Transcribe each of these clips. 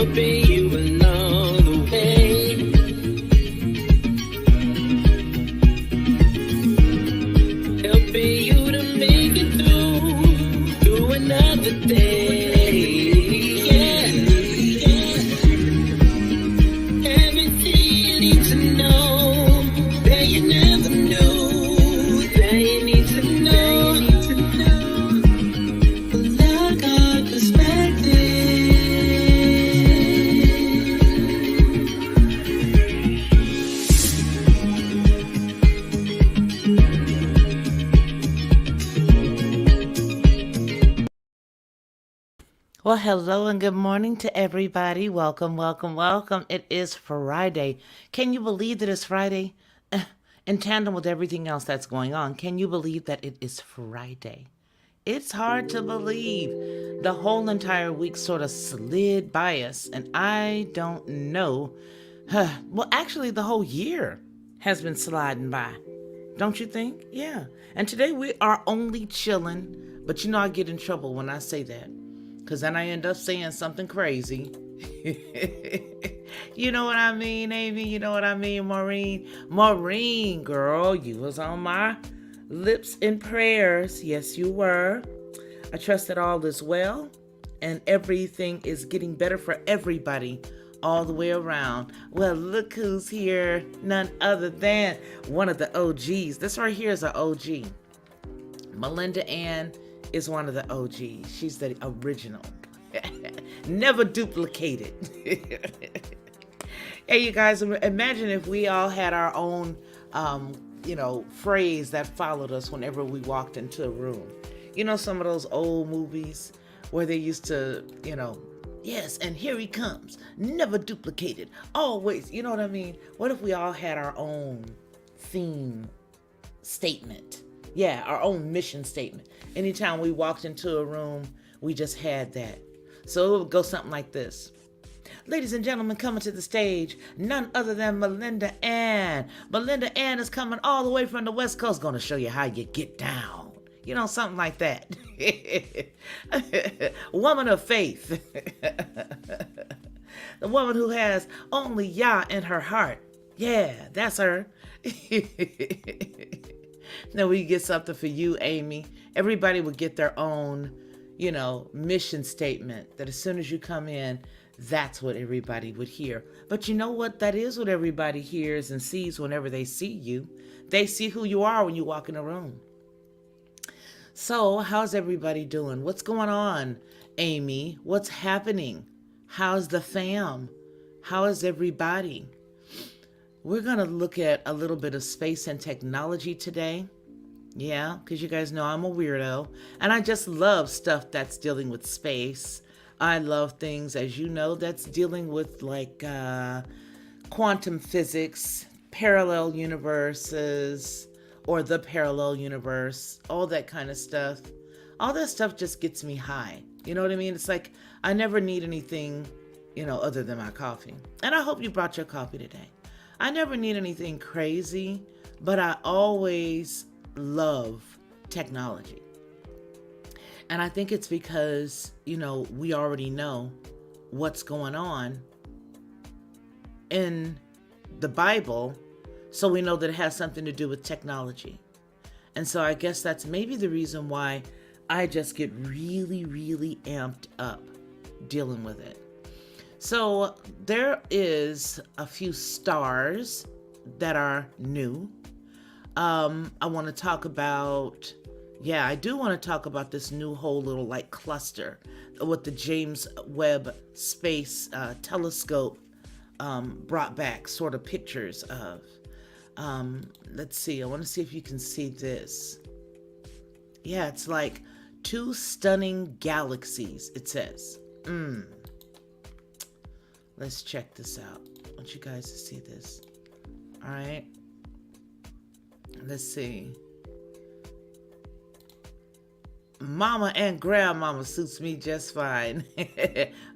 helping you along the way. Helping you to make it through another day. Yeah. Everything you need to know that you never knew, that you need to know. Well, I got perspective. Well, hello and good morning to everybody. Welcome, welcome, welcome. It is Friday. Can you believe that it's Friday? In tandem with everything else that's going on, can you believe that it is Friday? It's hard to believe. The whole entire week sort of slid by us, and I don't know. Well, actually, the whole year has been sliding by. Don't you think? Yeah. And today we are only chilling, but you know I get in trouble when I say that. Because then I end up saying something crazy. You know what I mean, Amy? You know what I mean, Maureen? Maureen, girl, you was on my lips in prayers. Yes, you were. I trust that all is well and everything is getting better for everybody all the way around. Well, look who's here. None other than one of the OGs. This right here is an OG. Melinda Ann is one of the OGs. She's the original. Never duplicated. Hey, you guys, imagine if we all had our own, phrase that followed us whenever we walked into a room. You know, some of those old movies where they used to, yes, and here he comes. Never duplicated. Always. You know what I mean? What if we all had our own theme statement? Yeah, our own mission statement. Anytime we walked into a room, we just had that. So it would go something like this. Ladies and gentlemen, coming to the stage, none other than Melinda Ann. Melinda Ann is coming all the way from the West Coast, going to show you how you get down. You know, something like that. Woman of faith. The woman who has only Yah in her heart. Yeah, that's her. Now we get something for you, Amy. Everybody would get their own, mission statement that as soon as you come in, that's what everybody would hear. But you know what? That is what everybody hears and sees whenever they see you. They see who you are when you walk in a room. So how's everybody doing? What's going on, Amy? What's happening? How's the fam? How is everybody? We're going to look at a little bit of space and technology today. Yeah, because you guys know I'm a weirdo. And I just love stuff that's dealing with space. I love things, as you know, that's dealing with like quantum physics, parallel universes, or the parallel universe, all that kind of stuff. All that stuff just gets me high. You know what I mean? It's like I never need anything, other than my coffee. And I hope you brought your coffee today. I never need anything crazy, but I always love technology. And I think it's because, we already know what's going on in the Bible, so we know that it has something to do with technology. And so I guess that's maybe the reason why I just get really, really amped up dealing with it. So there is a few stars that are new. I want to talk about, I do want to talk about this new whole little like cluster what the James Webb Space Telescope brought back sort of pictures of. Let's see, I want to see if you can see this. Yeah, it's like two stunning galaxies, it says. Let's check this out. I want you guys to see this. All right. Let's see. Mama and grandmama suits me just fine.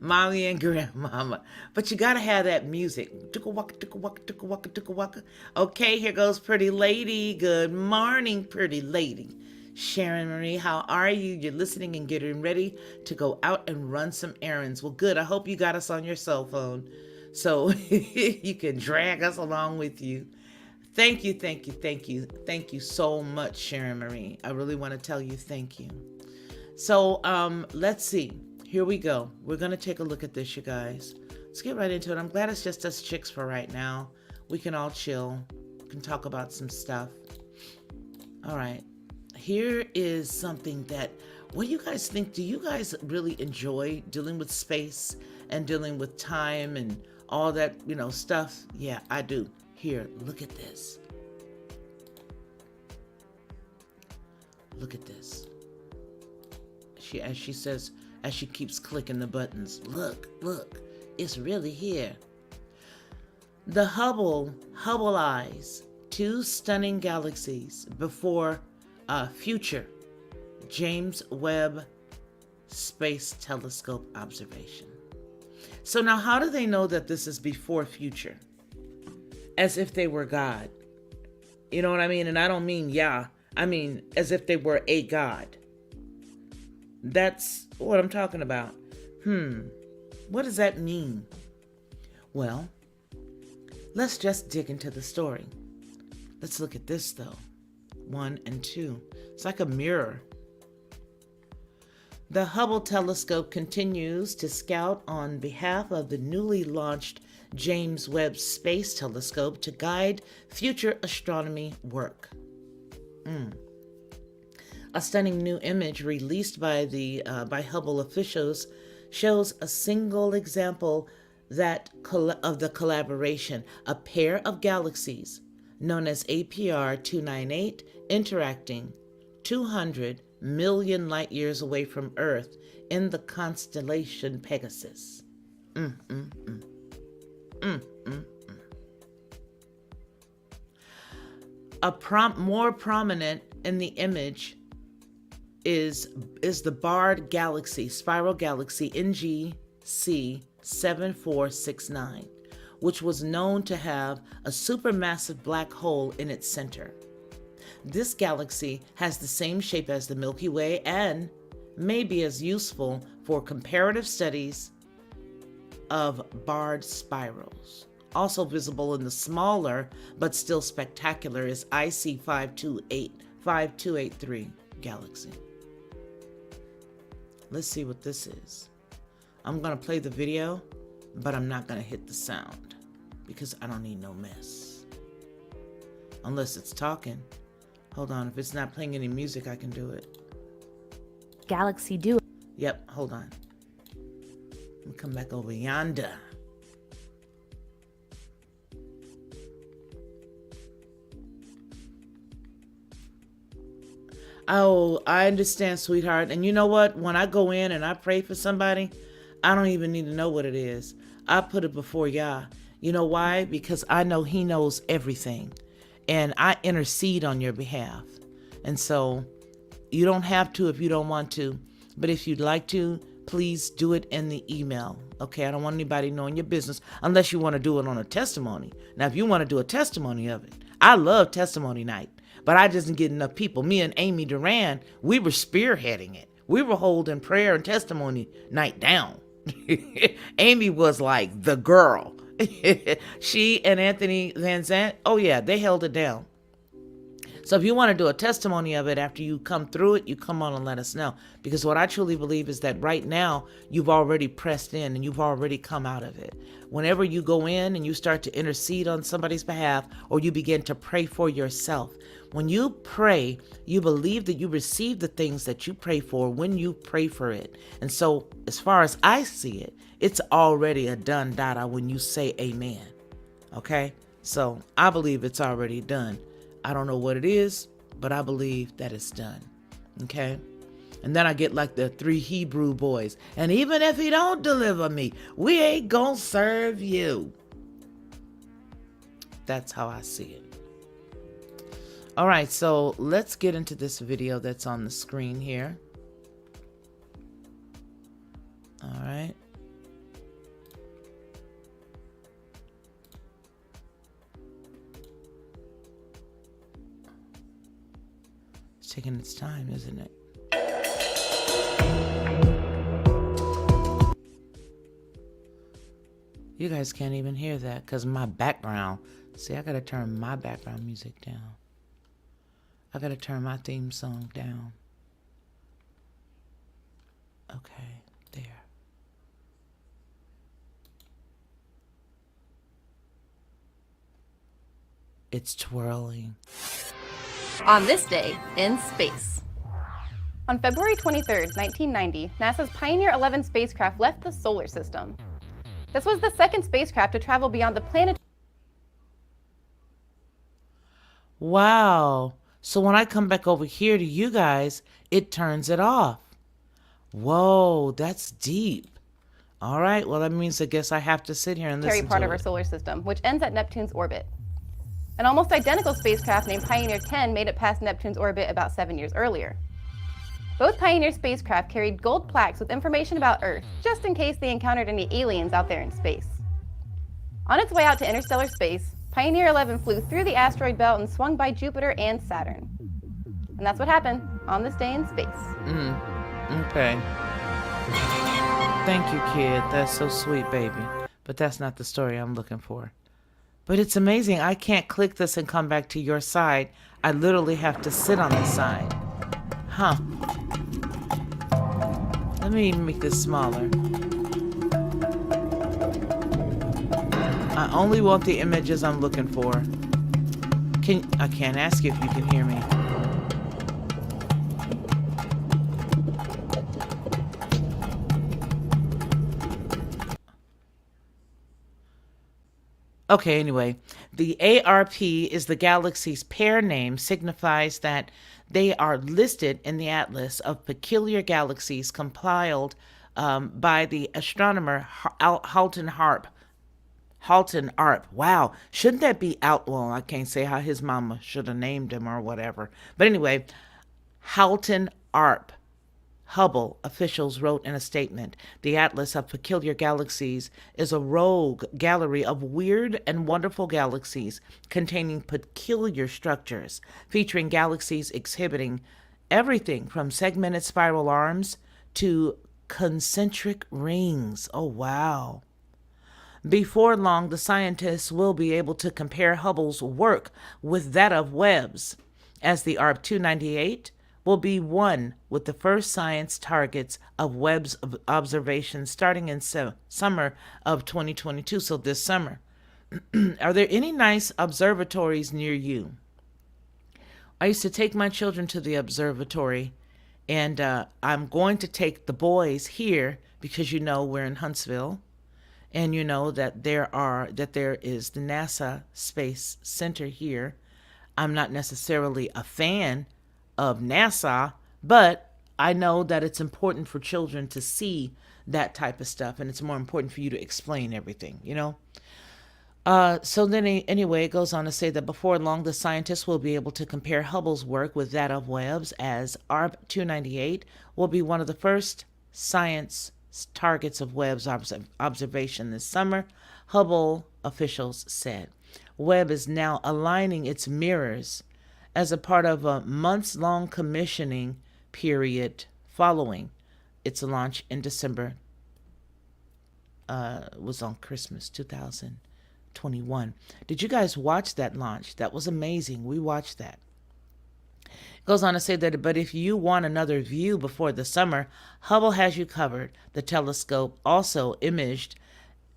Mommy and grandmama. But you gotta have that music. Tuka waka, tuka waka, tuka waka, tuka waka. Okay, here goes pretty lady. Good morning, pretty lady. Sharon Marie, how are you? You're listening and getting ready to go out and run some errands. Well, good. I hope you got us on your cell phone so you can drag us along with you. Thank you, thank you, thank you. Thank you so much, Sharon Marie. I really want to tell you thank you. So, let's see. Here we go. We're going to take a look at this, you guys. Let's get right into it. I'm glad it's just us chicks for right now. We can all chill. We can talk about some stuff. All right. Here is something that, what do you guys think? Do you guys really enjoy dealing with space and dealing with time and all that, stuff? Yeah, I do. Here, look at this. Look at this. As she keeps clicking the buttons, look, it's really here. The Hubble eyes two stunning galaxies before future James Webb Space Telescope observation. So now, how do they know that this is before future? As if they were God. You know what I mean? And I don't mean I mean as if they were a God. That's what I'm talking about. What does that mean? Well, let's just dig into the story. Let's look at this though. 1 and 2. It's like a mirror. The Hubble telescope continues to scout on behalf of the newly launched James Webb Space Telescope to guide future astronomy work. A stunning new image released by Hubble officials shows a single example of the collaboration, a pair of galaxies known as APR 298 interacting 200 million light years away from Earth in the constellation Pegasus. More prominent in the image is the barred galaxy, spiral galaxy NGC 7469, which was known to have a supermassive black hole in its center. This galaxy has the same shape as the Milky Way and may be as useful for comparative studies of barred spirals. Also visible in the smaller but still spectacular is IC 5283 galaxy. Let's see what this is. I'm going to play the video, but I'm not going to hit the sound because I don't need no mess. Unless it's talking. Hold on, if it's not playing any music, I can do it. Galaxy do. Yep, hold on. Let me come back over yonder. Oh, I understand, sweetheart. And you know what? When I go in and I pray for somebody, I don't even need to know what it is. I put it before Yah. You know why? Because I know He knows everything. And I intercede on your behalf. And so you don't have to if you don't want to. But if you'd like to, please do it in the email. Okay, I don't want anybody knowing your business unless you want to do it on a testimony. Now, if you want to do a testimony of it, I love testimony night. But I just didn't get enough people. Me and Amy Duran, we were spearheading it. We were holding prayer and testimony night down. Amy was like the girl. She and Anthony Van Zandt, oh yeah, they held it down. So if you want to do a testimony of it after you come through it, you come on and let us know. Because what I truly believe is that right now, you've already pressed in and you've already come out of it. Whenever you go in and you start to intercede on somebody's behalf, or you begin to pray for yourself, when you pray, you believe that you receive the things that you pray for when you pray for it. And so as far as I see it, it's already a done data when you say amen. Okay? So I believe it's already done. I don't know what it is, but I believe that it's done. Okay? And then I get like the 3 Hebrew boys. And even if He don't deliver me, we ain't gonna serve you. That's how I see it. All right, so let's get into this video that's on the screen here. All right. taking its time, isn't it? You guys can't even hear that because my background. See, I gotta turn my background music down. I gotta turn my theme song down. Okay, there. It's twirling. On this day in space. On February 23rd, 1990, NASA's Pioneer 11 spacecraft left the solar system. This was the second spacecraft to travel beyond the planet. Wow. So when I come back over here to you guys, it turns it off. Whoa, that's deep. All right, well, that means I guess I have to sit here and listen Part to of our it. solar system, which ends at Neptune's orbit. An almost identical spacecraft named Pioneer 10 made it past Neptune's orbit about 7 years earlier. Both Pioneer spacecraft carried gold plaques with information about Earth, just in case they encountered any aliens out there in space. On its way out to interstellar space, Pioneer 11 flew through the asteroid belt and swung by Jupiter and Saturn. And that's what happened on this day in space. Okay. Thank you, kid. That's so sweet, baby. But that's not the story I'm looking for. But it's amazing. I can't click this and come back to your side. I literally have to sit on the side. Huh. Let me make this smaller. I only want the images I'm looking for. I can't ask you if you can hear me. Okay, anyway, the ARP is the galaxy's pair name, signifies that they are listed in the Atlas of Peculiar Galaxies compiled by the astronomer Halton Arp. Wow, shouldn't that be out? Well, I can't say how his mama should have named him or whatever. But anyway, Halton Arp. Hubble officials wrote in a statement, the Atlas of Peculiar Galaxies is a rogue gallery of weird and wonderful galaxies containing peculiar structures, featuring galaxies exhibiting everything from segmented spiral arms to concentric rings. Oh, wow. Before long, the scientists will be able to compare Hubble's work with that of Webb's, as the ARP 298 will be one with the first science targets of Webb's observations starting in summer of 2022, so this summer. Are there any nice observatories near you? I used to take my children to the observatory, and I'm going to take the boys here because we're in Huntsville, and that there is the NASA Space Center here. I'm not necessarily a fan of NASA, but I know that it's important for children to see that type of stuff, and it's more important for you to explain everything, So then anyway, it goes on to say that before long, the scientists will be able to compare Hubble's work with that of Webb's, as ARP 298 will be one of the first science targets of Webb's observation this summer, Hubble officials said. Webb is now aligning its mirrors as a part of a months-long commissioning period following its launch in December. Was on Christmas 2021. Did you guys watch that launch? That was amazing. We watched that. It goes on to say that, but if you want another view before the summer, Hubble has you covered. The telescope also imaged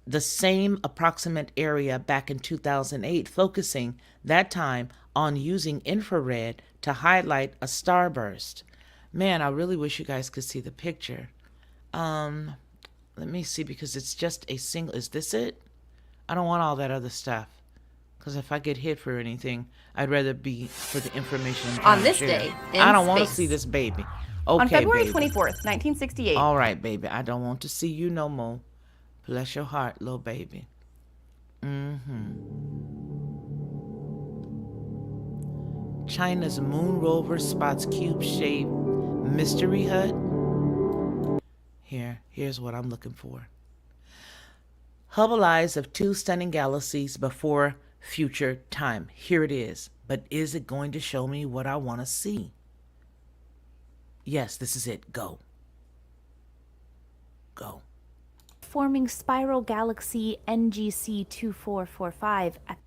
the same approximate area back in 2008, focusing that time on using infrared to highlight a starburst. Man, I really wish you guys could see the picture. Let me see, because it's just a single. Is this it? I don't want all that other stuff, because if I get hit for anything, I'd rather be for the information. On this day in I don't want to space. see this baby. Okay, On February baby. 24th, 1968. All right, baby. I don't want to see you no more. Bless your heart, little baby. China's moon rover spots cube-shaped mystery hut. Here's what I'm looking for. Hubble eyes of two stunning galaxies before future time. Here it is. But is it going to show me what I want to see? Yes, this is it. Go. Go. Forming spiral galaxy NGC 2445 at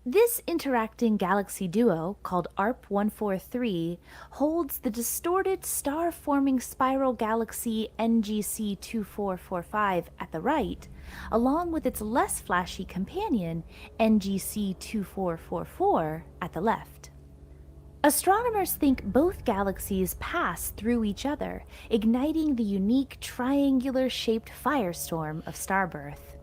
this interacting galaxy duo, called ARP 143, holds the distorted star-forming spiral galaxy NGC 2445 at the right, along with its less flashy companion NGC 2444 at the left. Astronomers think both galaxies pass through each other, igniting the unique triangular-shaped firestorm of starbirth.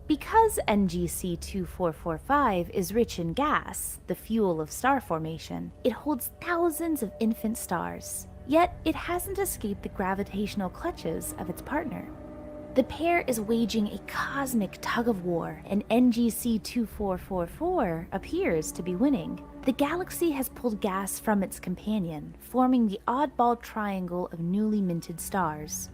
Because NGC 2445 is rich in gas, the fuel of star formation, it holds thousands of infant stars. Yet it hasn't escaped the gravitational clutches of its partner. The pair is waging a cosmic tug-of-war, and NGC 2444 appears to be winning. The galaxy has pulled gas from its companion, forming the oddball triangle of newly minted stars.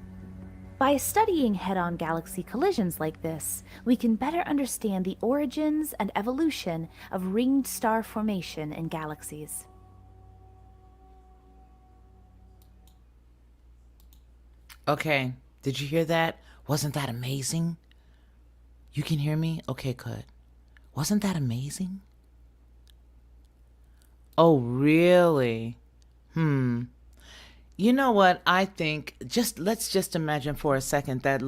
By studying head-on galaxy collisions like this, we can better understand the origins and evolution of ringed star formation in galaxies. Okay, did you hear that? Wasn't that amazing? You can hear me? Okay, good. Wasn't that amazing? Oh, really? You know what? I think let's just imagine for a second that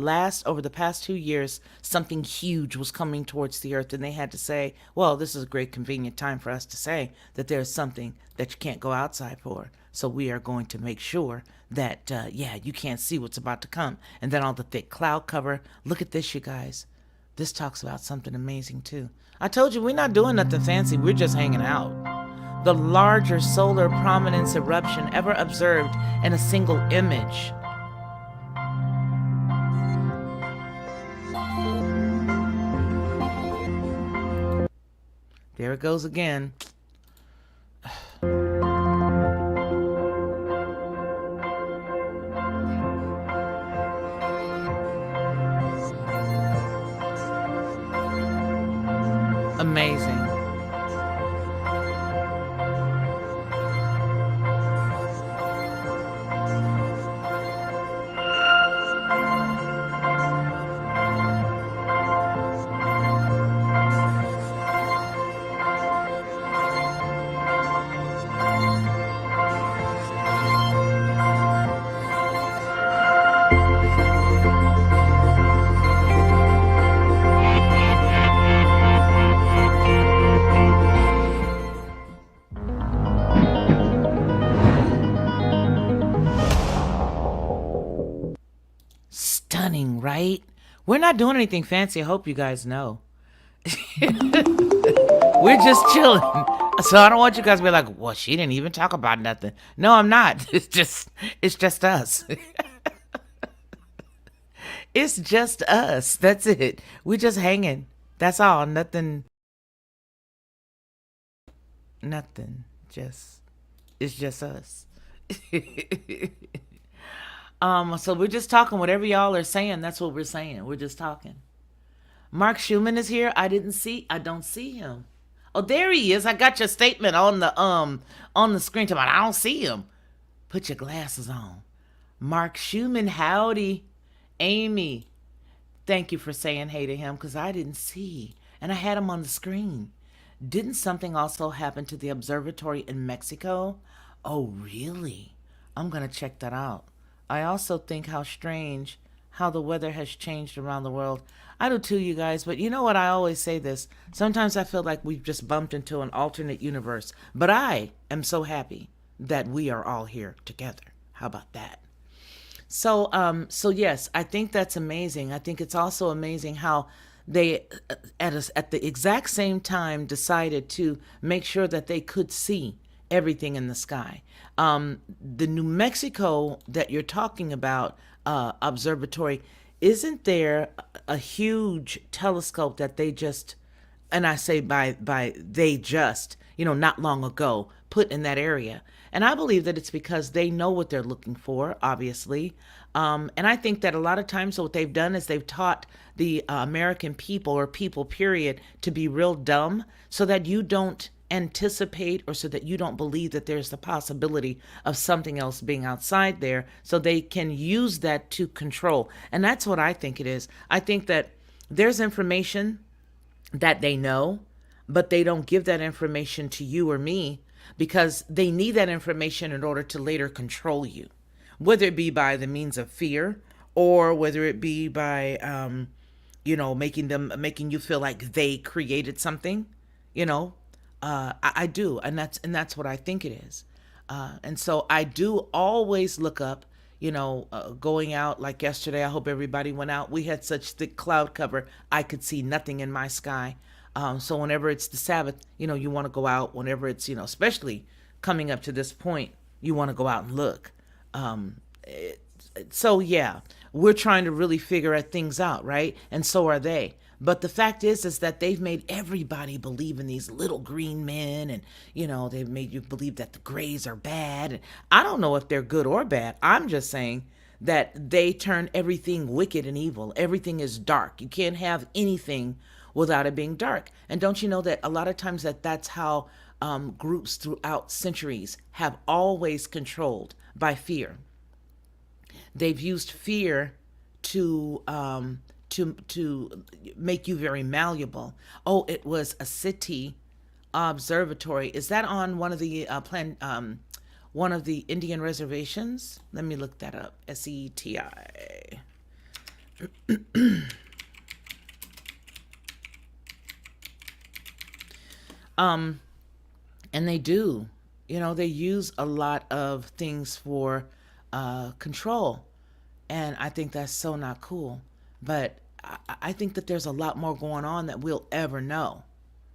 over the past 2 years, something huge was coming towards the earth, and they had to say, well, this is a great convenient time for us to say that there's something that you can't go outside for. So we are going to make sure that, you can't see what's about to come. And then all the thick cloud cover. Look at this, you guys. This talks about something amazing too. I told you, we're not doing nothing fancy. We're just hanging out. The larger solar prominence eruption ever observed in a single image. There it goes again. Amazing. Stunning, right? We're not doing anything fancy. I hope you guys know. We're just chilling. So I don't want you guys to be like, well, she didn't even talk about nothing. No, I'm not. It's just us. It's just us. That's it. We're just hanging. That's all. Nothing. It's just us. So we're just talking whatever y'all are saying. That's what we're saying. We're just talking. Mark Schumann is here. I don't see him. Oh, there he is. I got your statement on the screen. I don't see him. Put your glasses on. Mark Schumann, howdy. Amy, thank you for saying hey to him, because I didn't see. And I had him on the screen. Didn't something also happen to the observatory in Mexico? Oh, really? I'm going to check that out. I also think how strange how the weather has changed around the world. I do too, you guys, but you know what? I always say this. Sometimes I feel like we've just bumped into an alternate universe, but I am so happy that we are all here together. How about that? So yes, I think that's amazing. I think it's also amazing how they, at the exact same time, decided to make sure that they could see everything in the sky. The New Mexico that you're talking about, observatory, isn't there a huge telescope that they just, and I say by they just, not long ago, put in that area? And I believe that it's because they know what they're looking for, obviously. And I think that a lot of times what they've done is they've taught the American people, or people period, to be real dumb, so that you don't anticipate, or so that you don't believe that there's the possibility of something else being outside there, so they can use that to control. And that's what I think it is. I think that there's information that they know, but they don't give that information to you or me because they need that information in order to later control you, whether it be by the means of fear or whether it be by making you feel like they created something. you know I do, and that's what I think it is. And so I do always look up, going out like yesterday. I hope everybody went out. We had such thick cloud cover, I could see nothing in my sky. So whenever it's the Sabbath, you want to go out. Whenever it's, especially coming up to this point, you want to go out and look. Um, it, so yeah, we're trying to really figure things out, right? And so are they. But the fact is that they've made everybody believe in these little green men, and they've made you believe that the grays are bad. And I don't know if they're good or bad. I'm just saying that they turn everything wicked and evil. Everything is dark. You can't have anything without it being dark. And don't you know that a lot of times that's how groups throughout centuries have always controlled, by fear. They've used fear to make you very malleable. Oh, it was a city observatory. Is that on one of the Indian reservations? Let me look that up. SETI. And they do. They use a lot of things for control. And I think that's so not cool. But I think that there's a lot more going on that we'll ever know.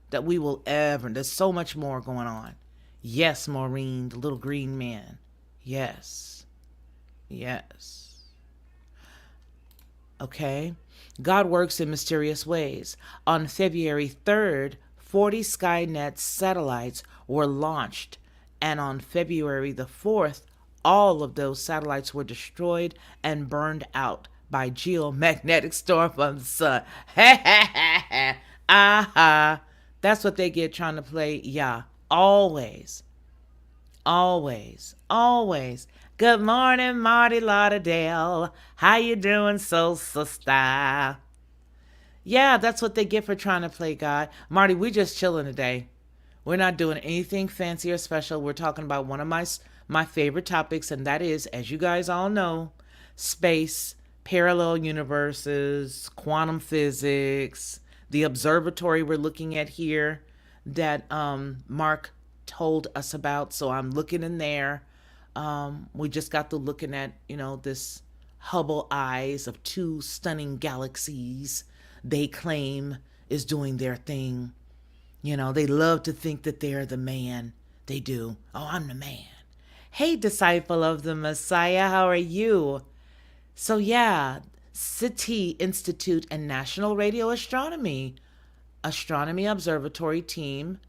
That we will ever. There's so much more going on. Yes, Maureen, the little green man. Yes. Yes. Okay. God works in mysterious ways. On February 3rd, 40 Skynet satellites were launched. And on February the 4th, all of those satellites were destroyed and burned out by geomagnetic storm from the sun. Ha ha ha ha. Aha. That's what they get trying to play. Yeah. Always. Always. Always. Good morning, Marty Lauderdale. How you doing, soul sister? Yeah, that's what they get for trying to play God. Marty, we just chilling today. We're not doing anything fancy or special. We're talking about one of my favorite topics, and that is, as you guys all know, space, parallel universes, quantum physics, the observatory we're looking at here that Mark told us about. So I'm looking in there. We just got to looking at, this Hubble eyes of two stunning galaxies they claim is doing their thing. They love to think that they're the man. They do. Oh, I'm the man. Hey, disciple of the Messiah, how are you? So yeah, SETI Institute and National Radio Astronomy Observatory team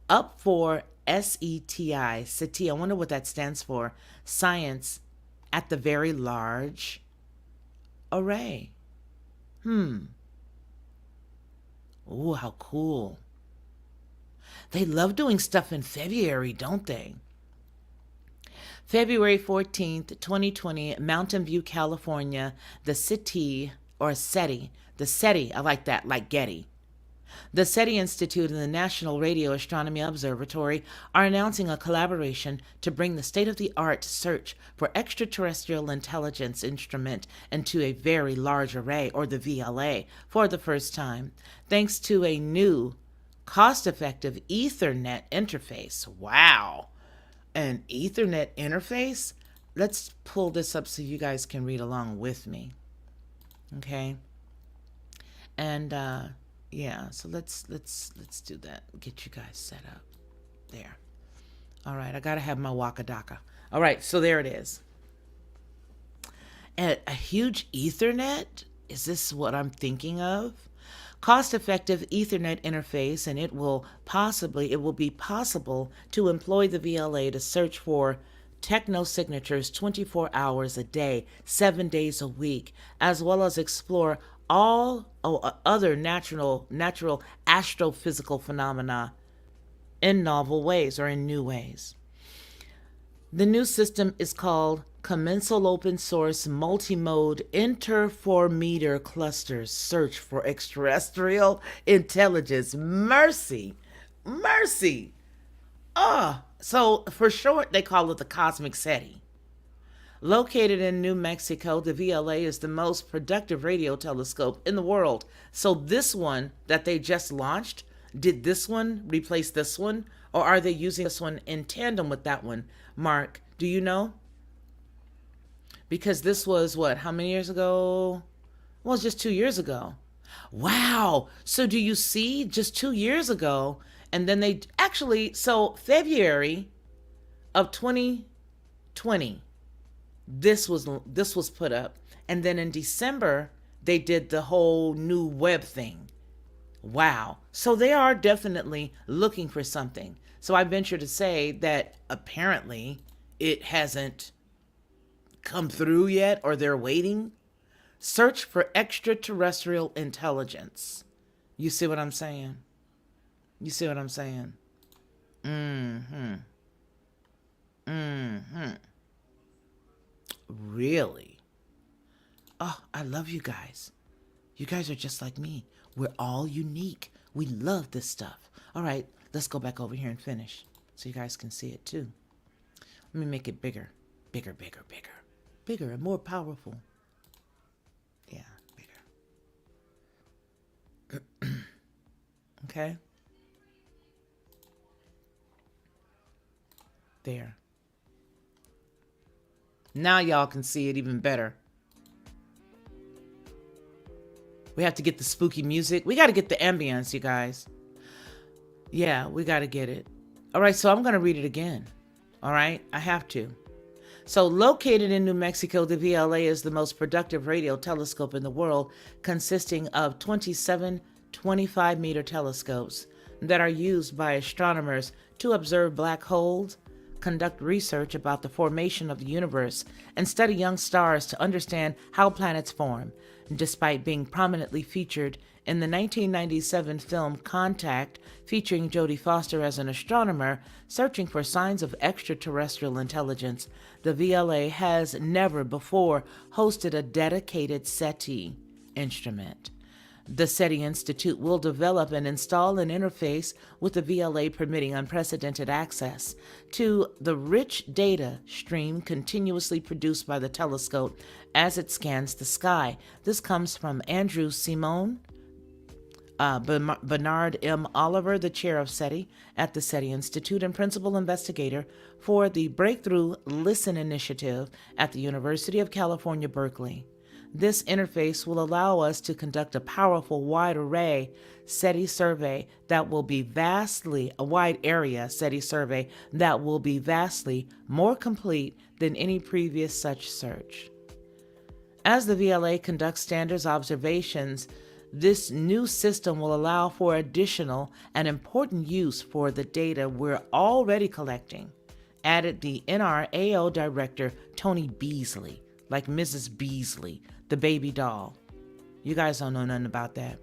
up for SETI. SETI, I wonder what that stands for. Science at the Very Large Array. Ooh, how cool. They love doing stuff in February, don't they? February 14th, 2020, Mountain View, California, the SETI, I like that, like Getty. The SETI Institute and the National Radio Astronomy Observatory are announcing a collaboration to bring the state-of-the-art search for extraterrestrial intelligence instrument into a very large array, or the VLA, for the first time, thanks to a new, cost-effective Ethernet interface. Wow! An Ethernet interface? Let's pull this up so you guys can read along with me. Okay? And yeah, so let's do that. Get you guys set up. There. All right, I got to have my Wakadaka. All right, so there it is. And a huge Ethernet? Is this what I'm thinking of? Cost-effective Ethernet interface, and it will be possible to employ the VLA to search for techno-signatures 24 hours a day, 7 days a week, as well as explore all other natural astrophysical phenomena in novel ways or in new ways. The new system is called Commensal Open Source Multimode Interferometer Clusters Search for Extraterrestrial Intelligence. Mercy. Mercy. So for short, they call it the Cosmic SETI. Located in New Mexico, the VLA is the most productive radio telescope in the world. So this one that they just launched, did this one replace this one? Or are they using this one in tandem with that one? Mark, do you know? Because this was what, how many years ago? Well, it's just 2 years ago. Wow. So do you see, just 2 years ago, and then they actually, so February of 2020, this was put up, and then in December they did the whole new web thing. Wow. So they are definitely looking for something. So I venture to say that apparently it hasn't come through yet, or they're waiting. Search for extraterrestrial intelligence. You see what I'm saying? You see what I'm saying? Really? Oh, I love you guys. You guys are just like me. We're all unique. We love this stuff. All right, let's go back over here and finish so you guys can see it too. Let me make it bigger. Bigger, bigger, bigger. Bigger and more powerful. Yeah, bigger. Okay. There. Now y'all can see it even better. We have to get the spooky music. We got to get the ambience, you guys. Yeah, we got to get it. All right, so I'm going to read it again. All right, I have to. So located in New Mexico, the VLA is the most productive radio telescope in the world, consisting of 27 25-meter telescopes that are used by astronomers to observe black holes, conduct research about the formation of the universe, and study young stars to understand how planets form. Despite being prominently featured in the 1997 film Contact, featuring Jodie Foster as an astronomer searching for signs of extraterrestrial intelligence, the VLA has never before hosted a dedicated SETI instrument. The SETI Institute will develop and install an interface with the VLA, permitting unprecedented access to the rich data stream continuously produced by the telescope as it scans the sky. This comes from Andrew Simone, Bernard M. Oliver, the chair of SETI at the SETI Institute and principal investigator for the Breakthrough Listen Initiative at the University of California, Berkeley. This interface will allow us to conduct a powerful wide array SETI survey that will be a wide area SETI survey that will be vastly more complete than any previous such search. As the VLA conducts standards observations, this new system will allow for additional and important use for the data we're already collecting, added the NRAO director, Tony Beasley, like Mrs. Beasley, the baby doll. You guys don't know nothing about that.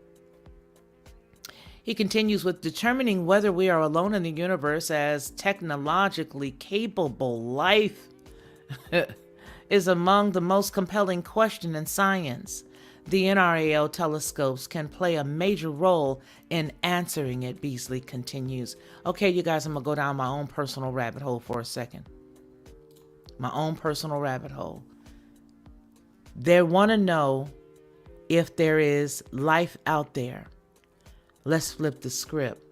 He continues with determining whether we are alone in the universe as technologically capable life is among the most compelling question in science. The NRAO telescopes can play a major role in answering it, Beasley continues. Okay, you guys, I'm going to go down my own personal rabbit hole for a second. My own personal rabbit hole. They want to know if there is life out there. Let's flip the script.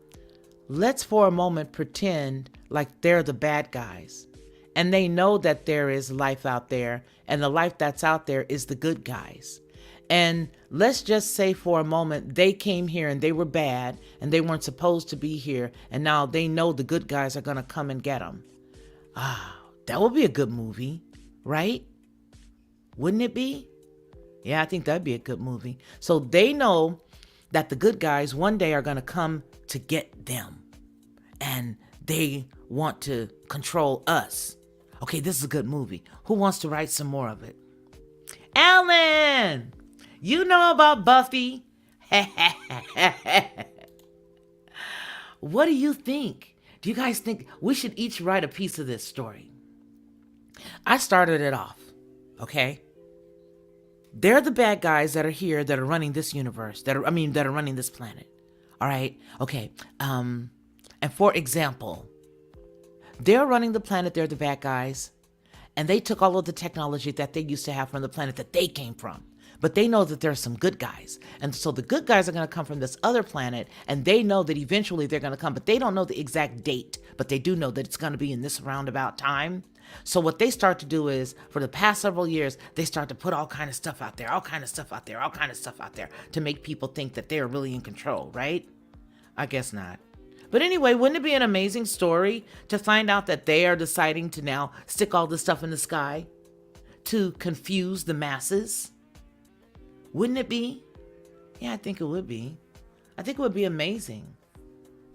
Let's for a moment pretend like they're the bad guys. And they know that there is life out there, and the life that's out there is the good guys. And let's just say for a moment they came here and they were bad and they weren't supposed to be here, and now they know the good guys are going to come and get them. That would be a good movie, right? Wouldn't it be? Yeah, I think that'd be a good movie. So they know that the good guys one day are going to come to get them, and they want to control us. Okay, this is a good movie. Who wants to write some more of it? Alan, you know about Buffy? What do you think? Do you guys think we should each write a piece of this story? I started it off, okay? They're the bad guys that are here that are running this universe, that are running this planet. All right? Okay. And for example, they're running the planet, they're the bad guys, and they took all of the technology that they used to have from the planet that they came from. But they know that there's some good guys. And so the good guys are going to come from this other planet, and they know that eventually they're going to come, but they don't know the exact date, but they do know that it's going to be in this roundabout time. So what they start to do is, for the past several years, they start to put all kind of stuff out there to make people think that they're really in control, right? I guess not. But anyway, wouldn't it be an amazing story to find out that they are deciding to now stick all this stuff in the sky to confuse the masses? Wouldn't it be? Yeah, I think it would be. I think it would be amazing.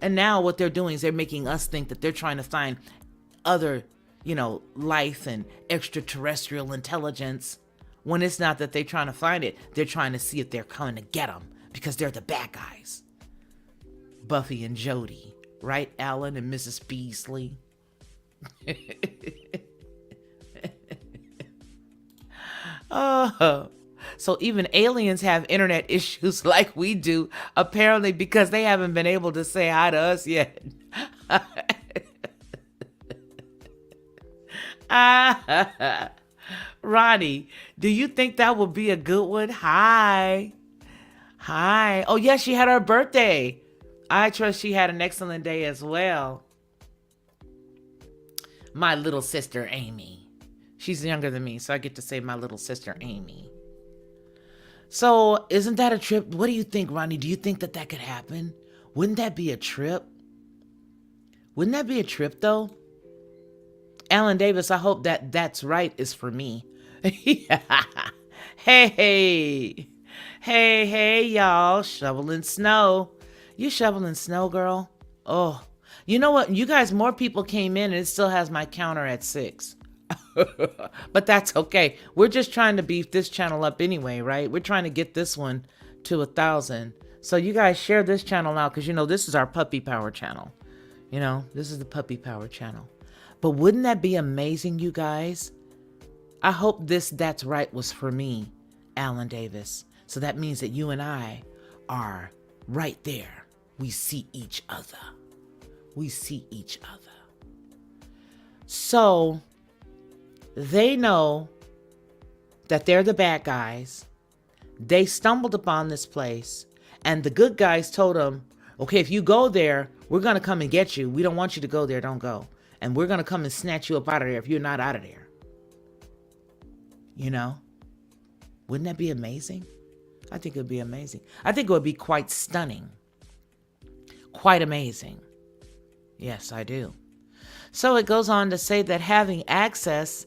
And now what they're doing is they're making us think that they're trying to find other, life and extraterrestrial intelligence, when it's not that they're trying to find it. They're trying to see if they're coming to get them because they're the bad guys. Buffy and Jody, right? Alan and Mrs. Beasley. Oh, so even aliens have internet issues like we do, apparently, because they haven't been able to say hi to us yet. Ronnie, do you think that would be a good one? Hi. Oh, yeah, she had her birthday. I trust she had an excellent day as well. My little sister, Amy. She's younger than me, so I get to say my little sister, Amy. So, isn't that a trip? What do you think, Ronnie? Do you think that could happen? Wouldn't that be a trip? Wouldn't that be a trip, though? Alan Davis, I hope that that's right is for me. Hey, y'all. Shoveling snow. You shoveling snow, girl? Oh, you know what? You guys, more people came in and it still has my counter at 6. But that's okay. We're just trying to beef this channel up anyway, right? We're trying to get this one to 1,000. So you guys share this channel out because, this is our puppy power channel. This is the puppy power channel. But wouldn't that be amazing, you guys? I hope That's Right was for me, Alan Davis. So that means that you and I are right there. We see each other. So they know that they're the bad guys. They stumbled upon this place, and the good guys told them, okay, if you go there, we're going to come and get you. We don't want you to go there. Don't go. And we're going to come and snatch you up out of there if you're not out of there. Wouldn't that be amazing? I think it would be amazing. I think it would be quite stunning. Quite amazing. Yes, I do. So it goes on to say that having access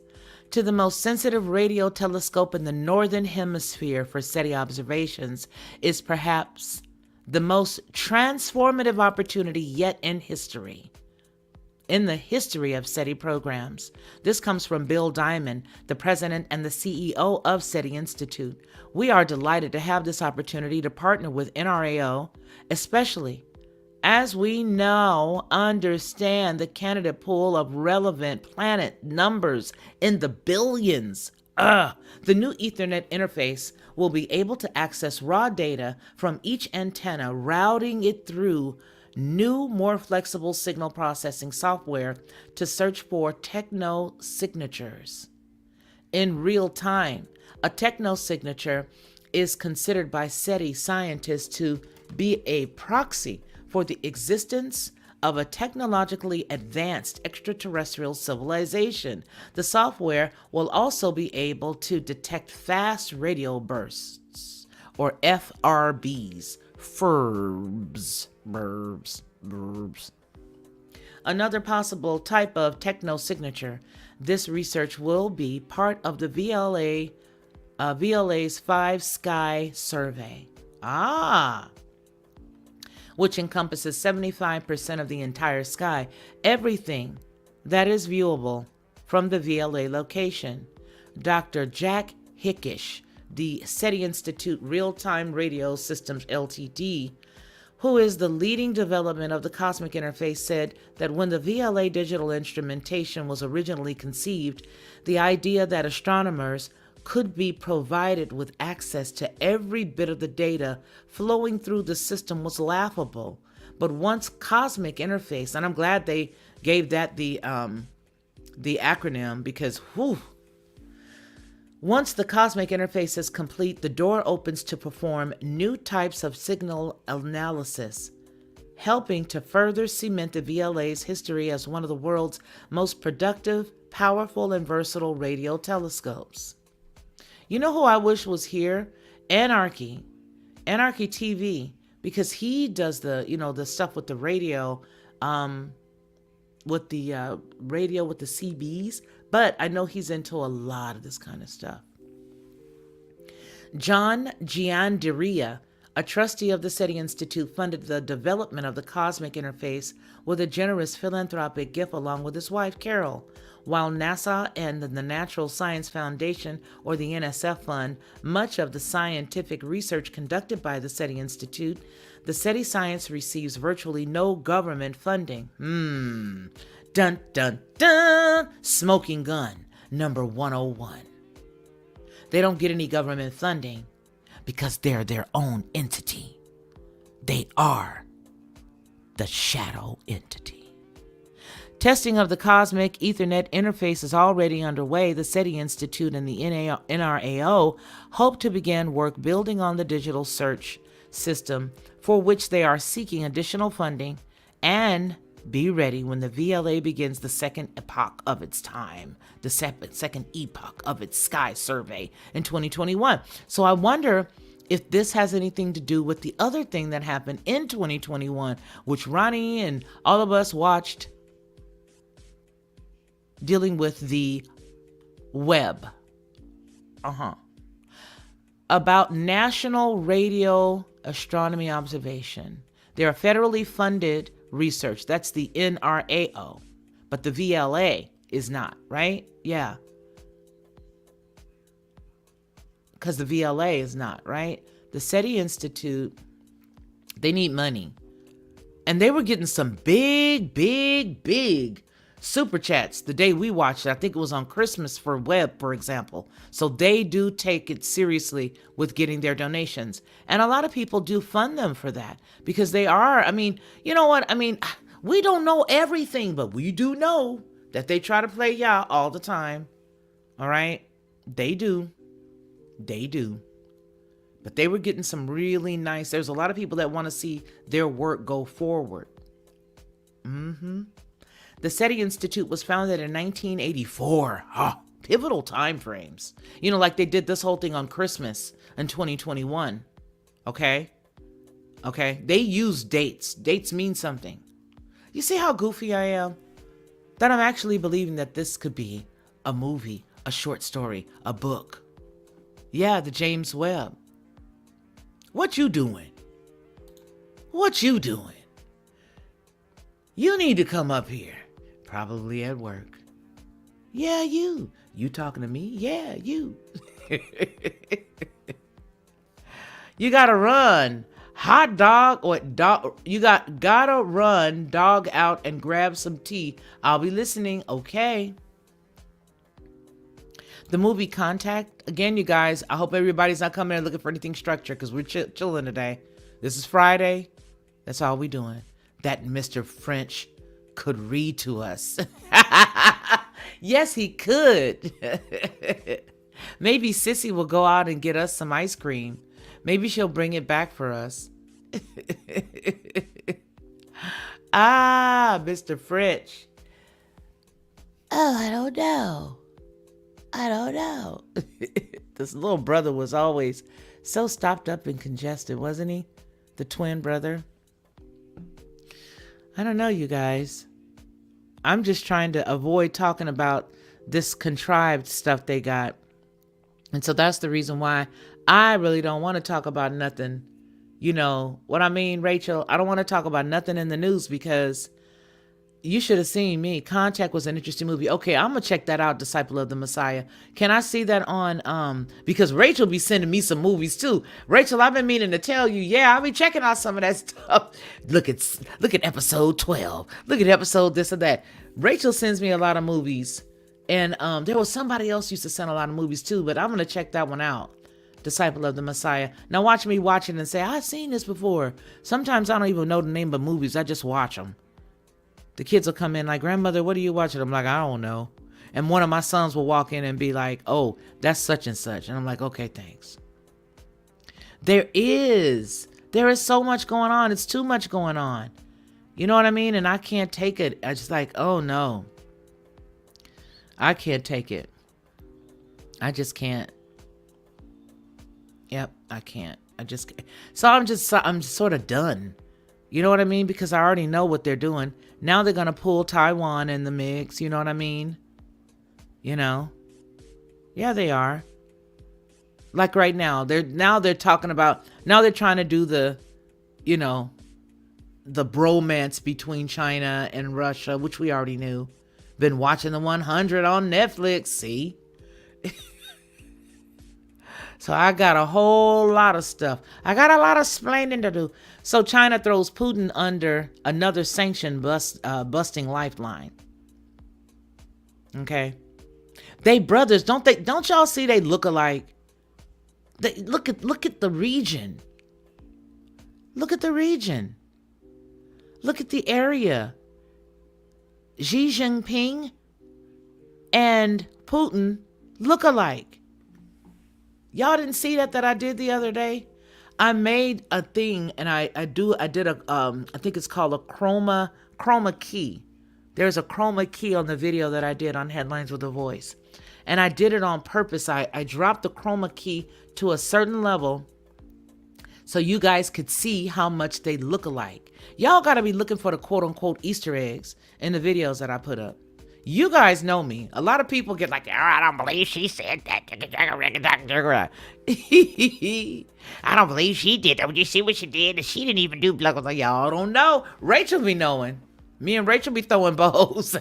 to the most sensitive radio telescope in the northern hemisphere for SETI observations is perhaps the most transformative opportunity yet in the history of SETI programs. This comes from Bill Diamond, the president and the CEO of SETI Institute. We are delighted to have this opportunity to partner with NRAO, especially as we now understand the candidate pool of relevant planet numbers in the billions. The new Ethernet interface will be able to access raw data from each antenna, routing it through new, more flexible signal processing software to search for techno-signatures. In real time, a techno-signature is considered by SETI scientists to be a proxy for the existence of a technologically advanced extraterrestrial civilization. The software will also be able to detect fast radio bursts, or FRBs, verbs. Another possible type of techno-signature. This research will be part of the VLA's 5 Sky survey. Which encompasses 75% of the entire sky, everything that is viewable from the VLA location. Dr. Jack Hickish, the SETI Institute Real-Time Radio Systems Ltd., who is the leading development of the cosmic interface, said that when the VLA digital instrumentation was originally conceived, the idea that astronomers could be provided with access to every bit of the data flowing through the system was laughable. But once cosmic interface, and I'm glad they gave that the acronym, because once the cosmic interface is complete, the door opens to perform new types of signal analysis, helping to further cement the VLA's history as one of the world's most productive, powerful, and versatile radio telescopes. You know who I wish was here? Anarchy TV, because he does the stuff with the radio, with the CBs, but I know he's into a lot of this kind of stuff. John Giandiria, a trustee of the SETI Institute, funded the development of the cosmic interface with a generous philanthropic gift along with his wife, Carol. While NASA and the Natural Science Foundation, or the NSF, fund much of the scientific research conducted by the SETI Institute, the SETI Science receives virtually no government funding. Dun, dun, dun! Smoking gun, number 101. They don't get any government funding because they're their own entity. They are the shadow entity. Testing of the cosmic Ethernet interface is already underway. The SETI Institute and the NRAO hope to begin work building on the digital search system, for which they are seeking additional funding, and be ready when the VLA begins the second epoch of its time, the second epoch of its sky survey in 2021. So I wonder if this has anything to do with the other thing that happened in 2021, which Ronnie and all of us watched, dealing with the web. About National Radio Astronomy Observation. They're federally funded research. That's the NRAO. But the VLA is not, right? Yeah. Because the VLA is not, right? The SETI Institute, they need money. And they were getting some big super chats the day we watched it. I think it was on Christmas for web, for example. So they do take it seriously with getting their donations. And a lot of people do fund them for that because they are, you know what? We don't know everything, but we do know that they try to play y'all all the time. All right? They do. But they were getting some really nice, there's a lot of people that want to see their work go forward. The SETI Institute was founded in 1984. Pivotal time frames. Like they did this whole thing on Christmas in 2021. Okay? They use dates. Dates mean something. You see how goofy I am? That I'm actually believing that this could be a movie, a short story, a book. Yeah, the James Webb. What you doing? You need to come up here. Probably at work. Yeah, you. You talking to me? Yeah, you. You gotta run. Hot dog or dog. You gotta run, dog out, and grab some tea. I'll be listening. Okay. The movie Contact. Again, you guys, I hope everybody's not coming in looking for anything structured because we're chilling today. This is Friday. That's all we doing. That Mr. French could read to us. Yes, he could. Maybe Sissy will go out and get us some ice cream. Maybe she'll bring it back for us. Mr. French. Oh, I don't know. This little brother was always so stopped up and congested, wasn't he? The twin brother. I don't know, you guys. I'm just trying to avoid talking about this contrived stuff they got. And so that's the reason why I really don't want to talk about nothing. You know what I mean, Rachel? I don't want to talk about nothing in the news because You should have seen me. Contact was an interesting movie. Okay, I'm gonna check that out. Disciple of the Messiah. Can I see that on because Rachel be sending me some movies too. Rachel, I've been meaning to tell you. Yeah, I'll be checking out some of that stuff. Look at episode 12. Look at episode this or that. Rachel sends me a lot of movies, and there was somebody else used to send a lot of movies too. But I'm gonna check that one out. Disciple of the Messiah. Now watch me watch it and say I've seen this before. Sometimes I don't even know the name of movies. I just watch them. The kids will come in like, grandmother, what are you watching? I'm like, I don't know. And one of my sons will walk in and be like, oh, that's such and such. And I'm like, okay, thanks. There is so much going on. It's too much going on. You know what I mean? And I can't take it. I just like, oh no. I can't take it. I just can't. Yep, I can't. So I'm just sort of done. You know what I mean? Because I already know what they're doing. Now they're going to pull Taiwan in the mix. You know what I mean? You know? Yeah, they are. Like right now, they're talking about, now they're trying to do the, you know, the bromance between China and Russia, which we already knew. Been watching the 100 on Netflix. See? So I got a whole lot of stuff. I got a lot of explaining to do. So China throws Putin under another busting lifeline. Okay. They brothers, don't they? Don't y'all see they look alike? They look at the region. Look at the region. Look at the area. Xi Jinping and Putin look alike. Y'all didn't see that I did the other day? I made a thing, and I did a I think it's called a chroma key. There's a chroma key on the video that I did on Headlines with a Voice. And I did it on purpose. I dropped the chroma key to a certain level so you guys could see how much they look alike. Y'all got to be looking for the quote unquote Easter eggs in the videos that I put up. You guys know me. A lot of people get like, oh, I don't believe she said that. I don't believe she did that. Would you see what she did? She didn't even do blah, blah, blah. Y'all don't know. Rachel be knowing. Me and Rachel be throwing bows.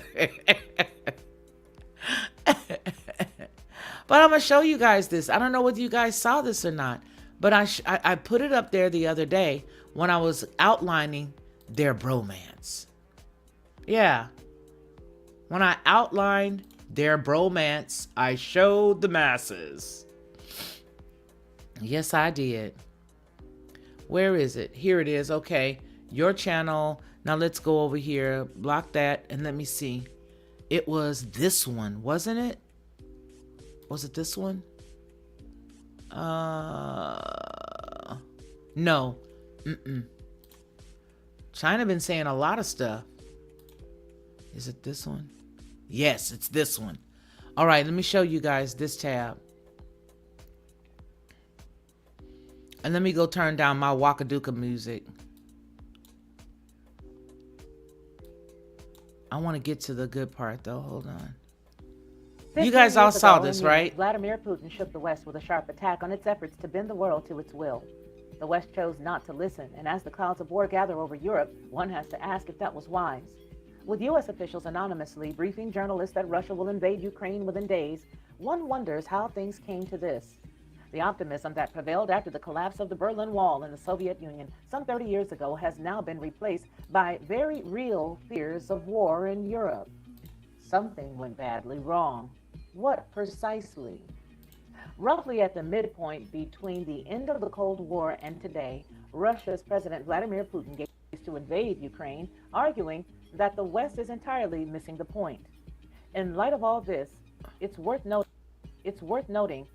But I'm going to show you guys this. I don't know whether you guys saw this or not. But I put it up there the other day when I was outlining their bromance. Yeah. When I outlined their bromance, I showed the masses. Yes, I did. Where is it? Here it is. Okay. Your channel. Now let's go over here. Block that and let me see. It was this one, wasn't it? Was it this one? No. China been saying a lot of stuff. Is it this one? Yes, it's this one. All right, let me show you guys this tab. And let me go turn down my Wakaduka music. I want to get to the good part though. Hold on. You guys all saw this, right? Vladimir Putin shook the West with a sharp attack on its efforts to bend the world to its will. The West chose not to listen, and as the clouds of war gather over Europe, one has to ask if that was wise. With U.S. officials anonymously briefing journalists that Russia will invade Ukraine within days, one wonders how things came to this. The optimism that prevailed after the collapse of the Berlin Wall in the Soviet Union some 30 years ago has now been replaced by very real fears of war in Europe. Something went badly wrong. What precisely? Roughly at the midpoint between the end of the Cold War and today, Russia's President Vladimir Putin gave to invade Ukraine, arguing that the West is entirely missing the point. In light of all this, it's worth noting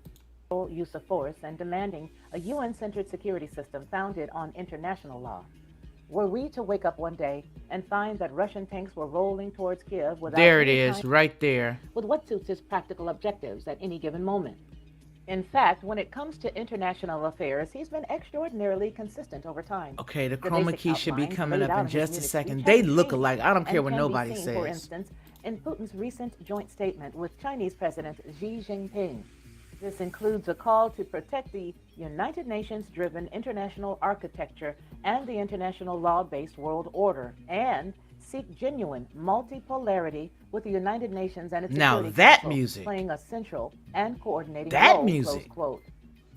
use of force and demanding a UN-centered security system founded on international law. Were we to wake up one day and find that Russian tanks were rolling towards Kiev without there it is, right there. With what suits his practical objectives at any given moment? In fact, when it comes to international affairs, he's been extraordinarily consistent over time. Okay, the chroma key should be coming up in just a second. They look alike. I don't care what nobody says. For instance, in Putin's recent joint statement with Chinese President Xi Jinping. This includes a call to protect the United Nations-driven international architecture and the international law-based world order, and seek genuine multipolarity with the United Nations and its Now Security that Council music. playing a central and coordinating That role, music. close quote.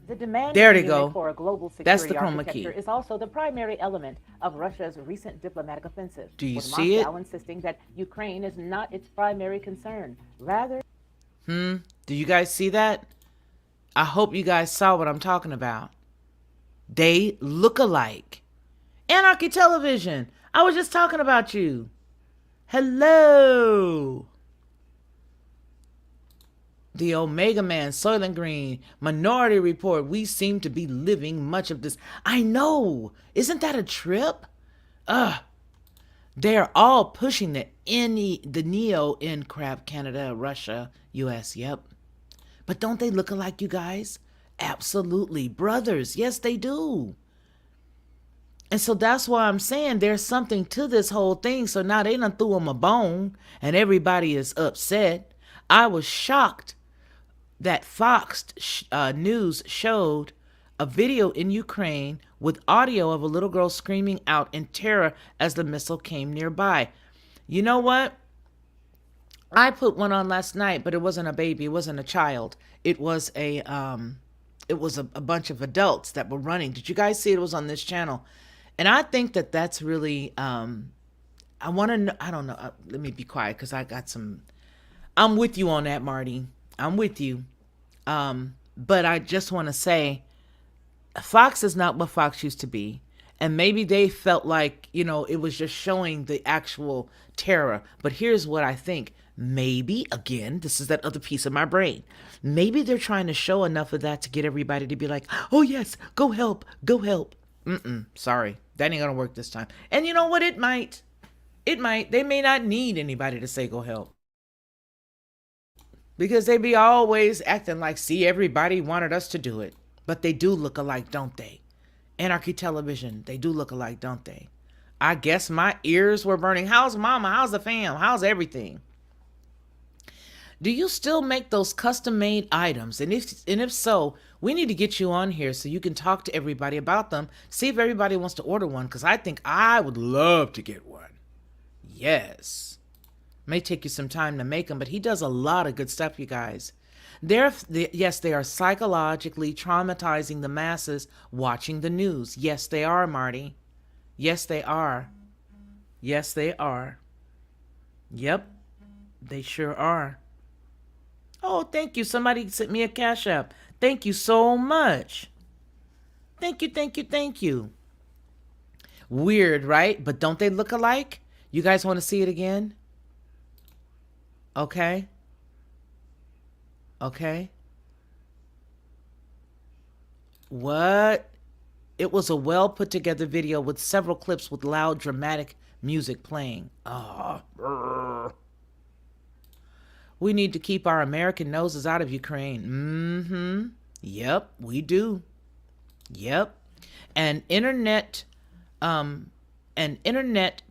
The demand There in they Munich go. for a global That's the security chroma architecture key. is also the primary element of Russia's recent diplomatic offensive, Do you with see Moscow it? insisting that Ukraine is not its primary concern. Rather, Do you guys see that? I hope you guys saw what I'm talking about. They look alike. Anarchy Television. I was just talking about you. Hello. The Omega Man, Soylent Green, Minority Report. We seem to be living much of this. I know. Isn't that a trip? They're all pushing the Neo in crap. Canada, Russia, US. Yep. But don't they look alike, you guys? Absolutely. Brothers. Yes, they do. And so that's why I'm saying there's something to this whole thing. So now they done threw them a bone and everybody is upset. I was shocked that Fox News showed a video in Ukraine with audio of a little girl screaming out in terror as the missile came nearby. You know what? I put one on last night, but it wasn't a baby. It wasn't a child. It was a bunch of adults that were running. Did you guys see it? It was on this channel. And I think that that's really, I want to know, I don't know. Let me be quiet because I got some, I'm with you on that, Marty. I'm with you. But I just want to say, Fox is not what Fox used to be. And maybe they felt like, it was just showing the actual terror. But here's what I think. Maybe, again, this is that other piece of my brain. Maybe they're trying to show enough of that to get everybody to be like, oh yes, go help, go help. Sorry, that ain't gonna work this time. And you know what? It might. They may not need anybody to say go help. Because they be always acting like, see, everybody wanted us to do it. But they do look alike, don't they? Anarchy Television, they do look alike, don't they? I guess my ears were burning. How's mama? How's the fam? How's everything? Do you still make those custom-made items? And if so, we need to get you on here so you can talk to everybody about them. See if everybody wants to order one, because I think I would love to get one. Yes. May take you some time to make them, but he does a lot of good stuff, you guys. Yes, they are psychologically traumatizing the masses watching the news. Yes, they are, Marty. Yes, they are. Yes, they are. Yep, they sure are. Oh, thank you. Somebody sent me a Cash App. Thank you so much. Thank you, thank you, thank you. Weird, right? But don't they look alike? You guys want to see it again? Okay. Okay. What? It was a well put together video with several clips with loud dramatic music playing. We need to keep our American noses out of Ukraine. Yep, we do. Yep. An internet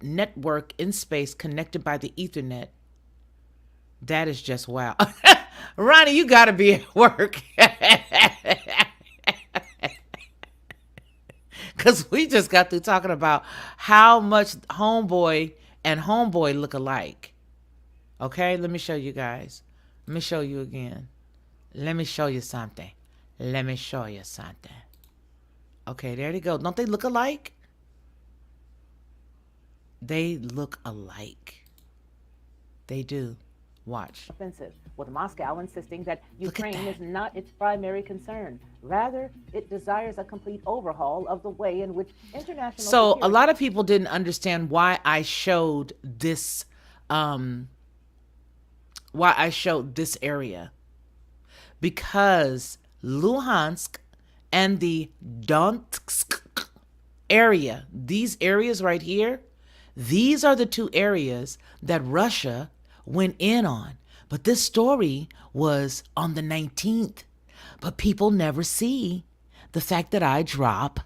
network in space connected by the Ethernet. That is just wow. Ronnie, you gotta be at work. Because we just got through talking about how much Homeboy and Homeboy look alike. Okay, let me show you guys. Let me show you again. Let me show you something. Let me show you something. Okay, there they go. Don't they look alike? They look alike. They do. Watch. offensive, with Moscow insisting that Ukraine is not its primary concern. Rather, it desires a complete overhaul of the way in which international So a lot of people didn't understand why I showed this area. Because Luhansk and the Donetsk area, these areas right here, these are the two areas that Russia went in on. But this story was on the 19th. But people never see the fact that I drop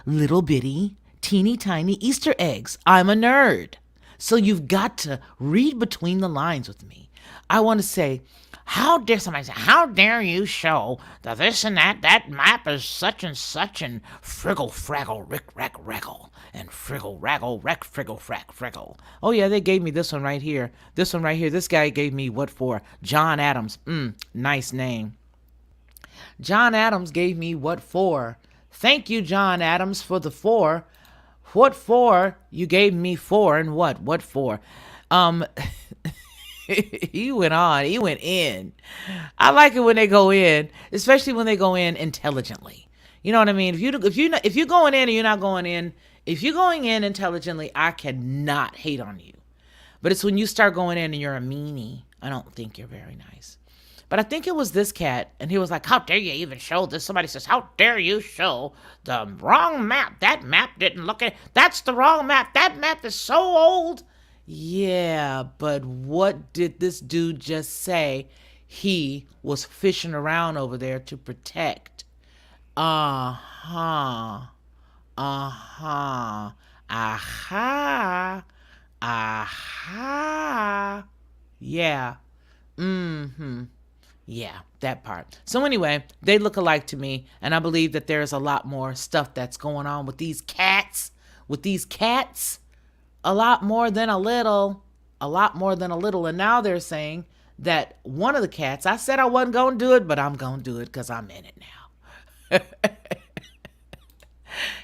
little bitty, teeny tiny Easter eggs. I'm a nerd. So you've got to read between the lines with me. I want to say, how dare somebody say, how dare you show that this and that map is such and such and friggle fraggle rick rack wraggle and friggle raggle wreck friggle frack friggle. Oh yeah, they gave me this one right here. This one right here. This guy gave me what for? John Adams. Nice name. John Adams gave me what for. Thank you, John Adams, for the for. What for? You gave me for and what? What for? He went on. He went in. I like it when they go in, especially when they go in intelligently. You know what I mean? If you're going in and you're not going in, if you're going in intelligently, I cannot hate on you. But it's when you start going in and you're a meanie, I don't think you're very nice. But I think it was this cat, and he was like, how dare you even show this? Somebody says, how dare you show the wrong map? That map didn't look at, that's the wrong map. That map is so old. Yeah, but what did this dude just say? He was fishing around over there to protect. Uh-huh. Aha. Yeah. Yeah, that part. So anyway, they look alike to me, and I believe that there's a lot more stuff that's going on with these cats. A lot more than a little. And now they're saying that one of the cats, I said I wasn't going to do it, but I'm going to do it because I'm in it now.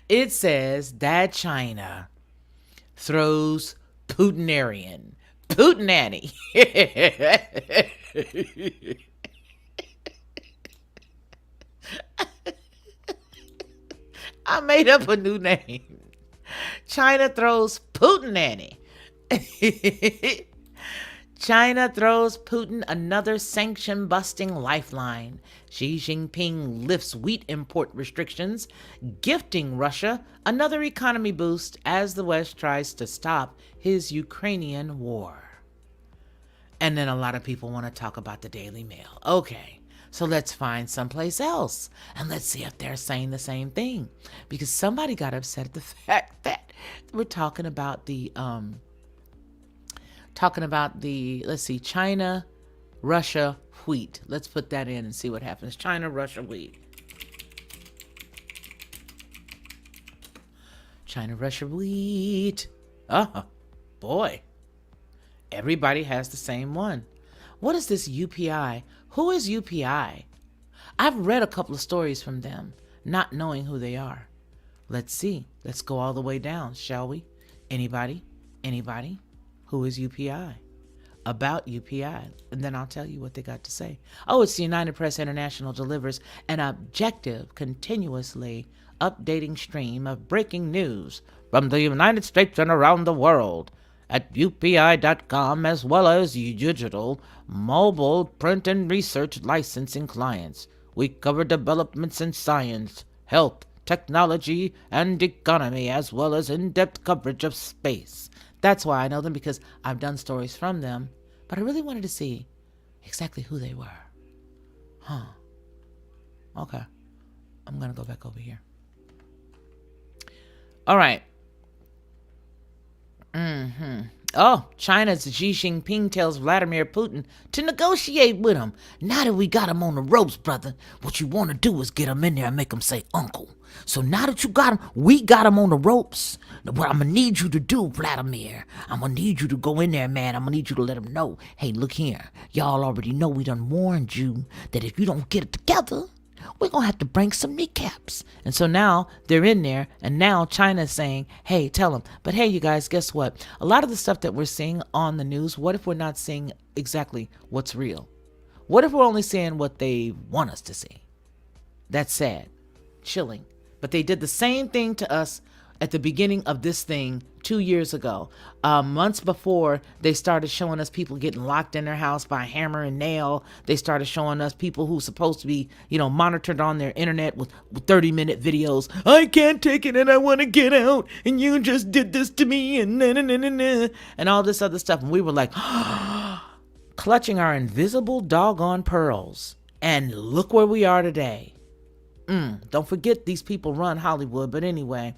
It says that China throws Putinarian. Putinanny. I made up a new name. China throws Putinanny. China throws Putin another sanction-busting lifeline. Xi Jinping lifts wheat import restrictions, gifting Russia another economy boost as the West tries to stop his Ukrainian war. And then a lot of people want to talk about the Daily Mail. Okay, so let's find someplace else and let's see if they're saying the same thing. Because somebody got upset at the fact that we're talking about the let's see, China, Russia, wheat. Let's put that in and see what happens. China, Russia, wheat. China, Russia, wheat. Oh, boy. Everybody has the same one. What is this UPI? Who is UPI? I've read a couple of stories from them, not knowing who they are. Let's see. Let's go all the way down, shall we? Anybody? Who is UPI? About UPI. And then I'll tell you what they got to say. Oh, it's the United Press International delivers an objective, continuously updating stream of breaking news from the United States and around the world at upi.com, as well as digital, mobile, print, and research licensing clients. We cover developments in science, health, technology, and economy, as well as in-depth coverage of space. That's why I know them, because I've done stories from them, but I really wanted to see exactly who they were. Okay. I'm going to go back over here. All right. Oh, China's Xi Jinping tells Vladimir Putin to negotiate with him. Now that we got him on the ropes, brother, what you want to do is get him in there and make him say uncle. So now that you got him, we got him on the ropes. What I'm going to need you to do, Vladimir, I'm going to need you to go in there, man. I'm going to need you to let him know, hey, look here. Y'all already know we done warned you that if you don't get it together, we're going to have to break some kneecaps. And so now they're in there, and now China's saying, hey, tell them. But hey, you guys, guess what? A lot of the stuff that we're seeing on the news, what if we're not seeing exactly what's real? What if we're only seeing what they want us to see? That's sad. Chilling. But they did the same thing to us at the beginning of this thing 2 years ago. Months before, they started showing us people getting locked in their house by hammer and nail. They started showing us people who supposed to be, monitored on their internet with 30-minute videos. I can't take it and I want to get out. And you just did this to me and and all this other stuff. And we were like, clutching our invisible doggone pearls. And look where we are today. Don't forget these people run Hollywood. But anyway,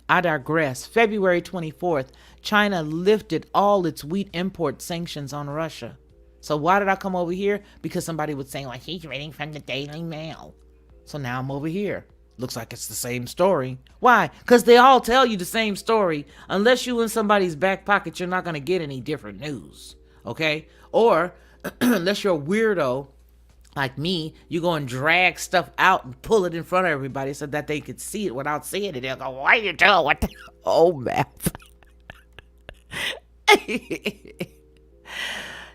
I digress. February 24th, China lifted all its wheat import sanctions on Russia. So why did I come over here? Because somebody was saying, like, he's reading from the Daily Mail. So now I'm over here. Looks like it's the same story. Why? Because they all tell you the same story. Unless you in somebody's back pocket, you're not going to get any different news. Okay? Or unless you're a weirdo like me, you go and drag stuff out and pull it in front of everybody so that they could see it without seeing it. They'll go, why are you doing what the? Oh, math.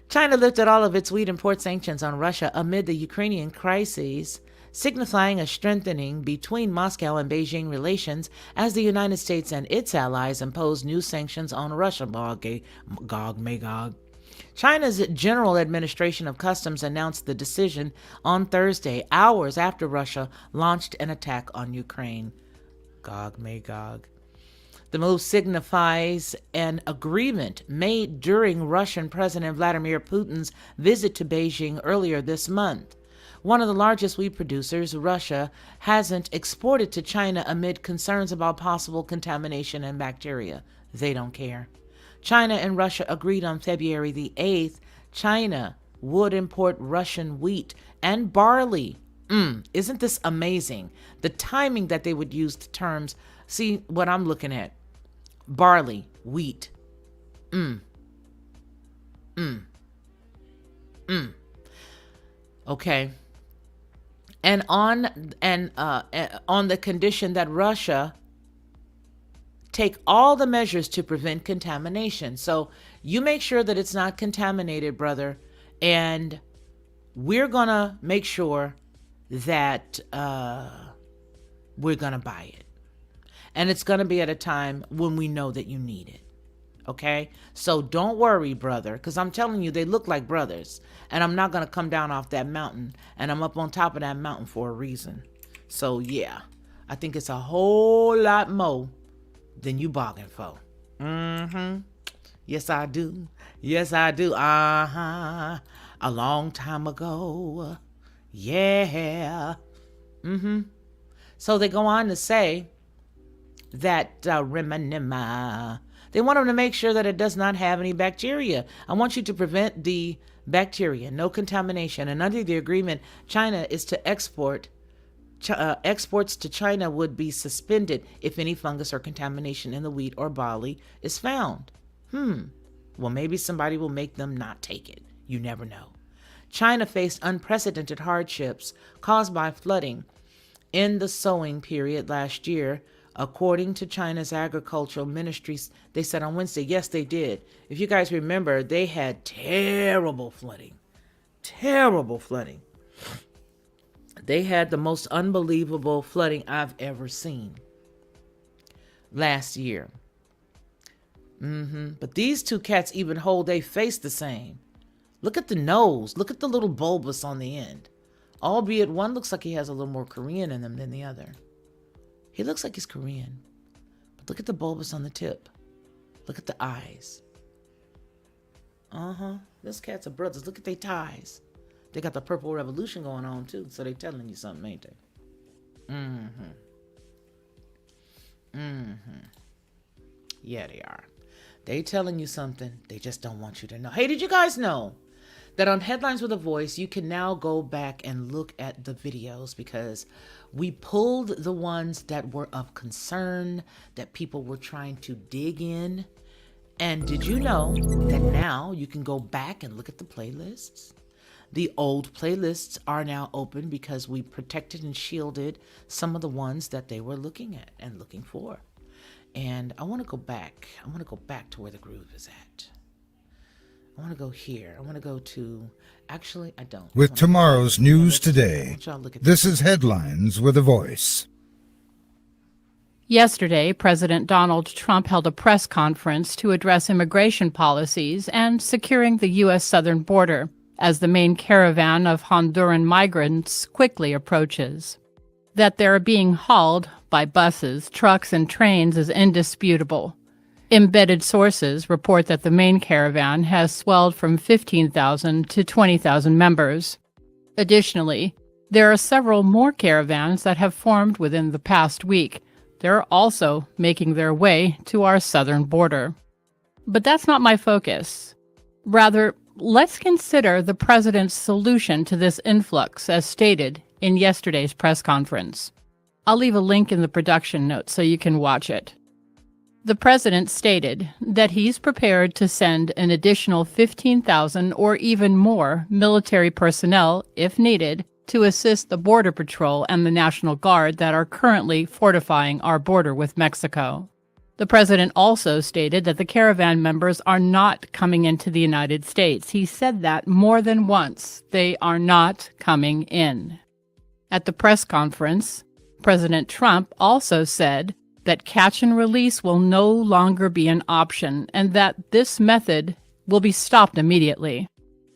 China lifted all of its wheat import sanctions on Russia amid the Ukrainian crises, signifying a strengthening between Moscow and Beijing relations as the United States and its allies impose new sanctions on Russia. Gog Magog. China's General Administration of Customs announced the decision on Thursday, hours after Russia launched an attack on Ukraine. Gog Magog. The move signifies an agreement made during Russian President Vladimir Putin's visit to Beijing earlier this month. One of the largest wheat producers, Russia hasn't exported to China amid concerns about possible contamination and bacteria. They don't care. China and Russia agreed on February the 8th. China would import Russian wheat and barley. Isn't this amazing? The timing that they would use the terms. See what I'm looking at. Barley, wheat. Okay. And on the condition that Russia take all the measures to prevent contamination. So you make sure that it's not contaminated, brother, and we're gonna make sure that we're gonna buy it. And it's going to be at a time when we know that you need it. Okay? So don't worry, brother, because I'm telling you, they look like brothers. And I'm not going to come down off that mountain. And I'm up on top of that mountain for a reason. So, yeah, I think it's a whole lot more than you bargained for. Yes, I do. Yes, I do. A long time ago. Yeah. So they go on to say that they want them to make sure that it does not have any bacteria. I want you to prevent the bacteria, no contamination. And under the agreement, China is to exports to China would be suspended if any fungus or contamination in the wheat or barley is found. Well, maybe somebody will make them not take it. You never know. China faced unprecedented hardships caused by flooding in the sowing period last year. According to China's agricultural ministries, they said on Wednesday, yes, they did. If you guys remember, they had terrible flooding. Terrible flooding. They had the most unbelievable flooding I've ever seen last year. But these two cats even hold their face the same. Look at the nose. Look at the little bulbous on the end. Albeit one looks like he has a little more Korean in him than the other. He looks like he's Korean. But look at the bulbous on the tip. Look at the eyes. Those cats are brothers. Look at their ties. They got the purple revolution going on too. So they telling you something, ain't they? Yeah, they are. They telling you something. They just don't want you to know. Hey, did you guys know that on Headlines with a Voice, you can now go back and look at the videos because we pulled the ones that were of concern, that people were trying to dig in. And did you know that now you can go back and look at the playlists? The old playlists are now open because we protected and shielded some of the ones that they were looking at and looking for. And I want to go back. I want to go back to where the groove is at. I want to go here. I want to go to, actually, I don't. With tomorrow's news today, this is Headlines with a Voice. Yesterday, President Donald Trump held a press conference to address immigration policies and securing the U.S. southern border as the main caravan of Honduran migrants quickly approaches. That they're being hauled by buses, trucks, and trains is indisputable. Embedded sources report that the main caravan has swelled from 15,000 to 20,000 members. Additionally, there are several more caravans that have formed within the past week. They're also making their way to our southern border. But that's not my focus. Rather, let's consider the president's solution to this influx as stated in yesterday's press conference. I'll leave a link in the production notes so you can watch it. The president stated that he's prepared to send an additional 15,000 or even more military personnel, if needed, to assist the Border Patrol and the National Guard that are currently fortifying our border with Mexico. The president also stated that the caravan members are not coming into the United States. He said that more than once. They are not coming in. At the press conference, President Trump also said that catch and release will no longer be an option and that this method will be stopped immediately.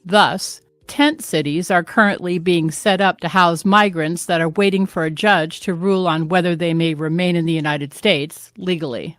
Thus, tent cities are currently being set up to house migrants that are waiting for a judge to rule on whether they may remain in the United States legally.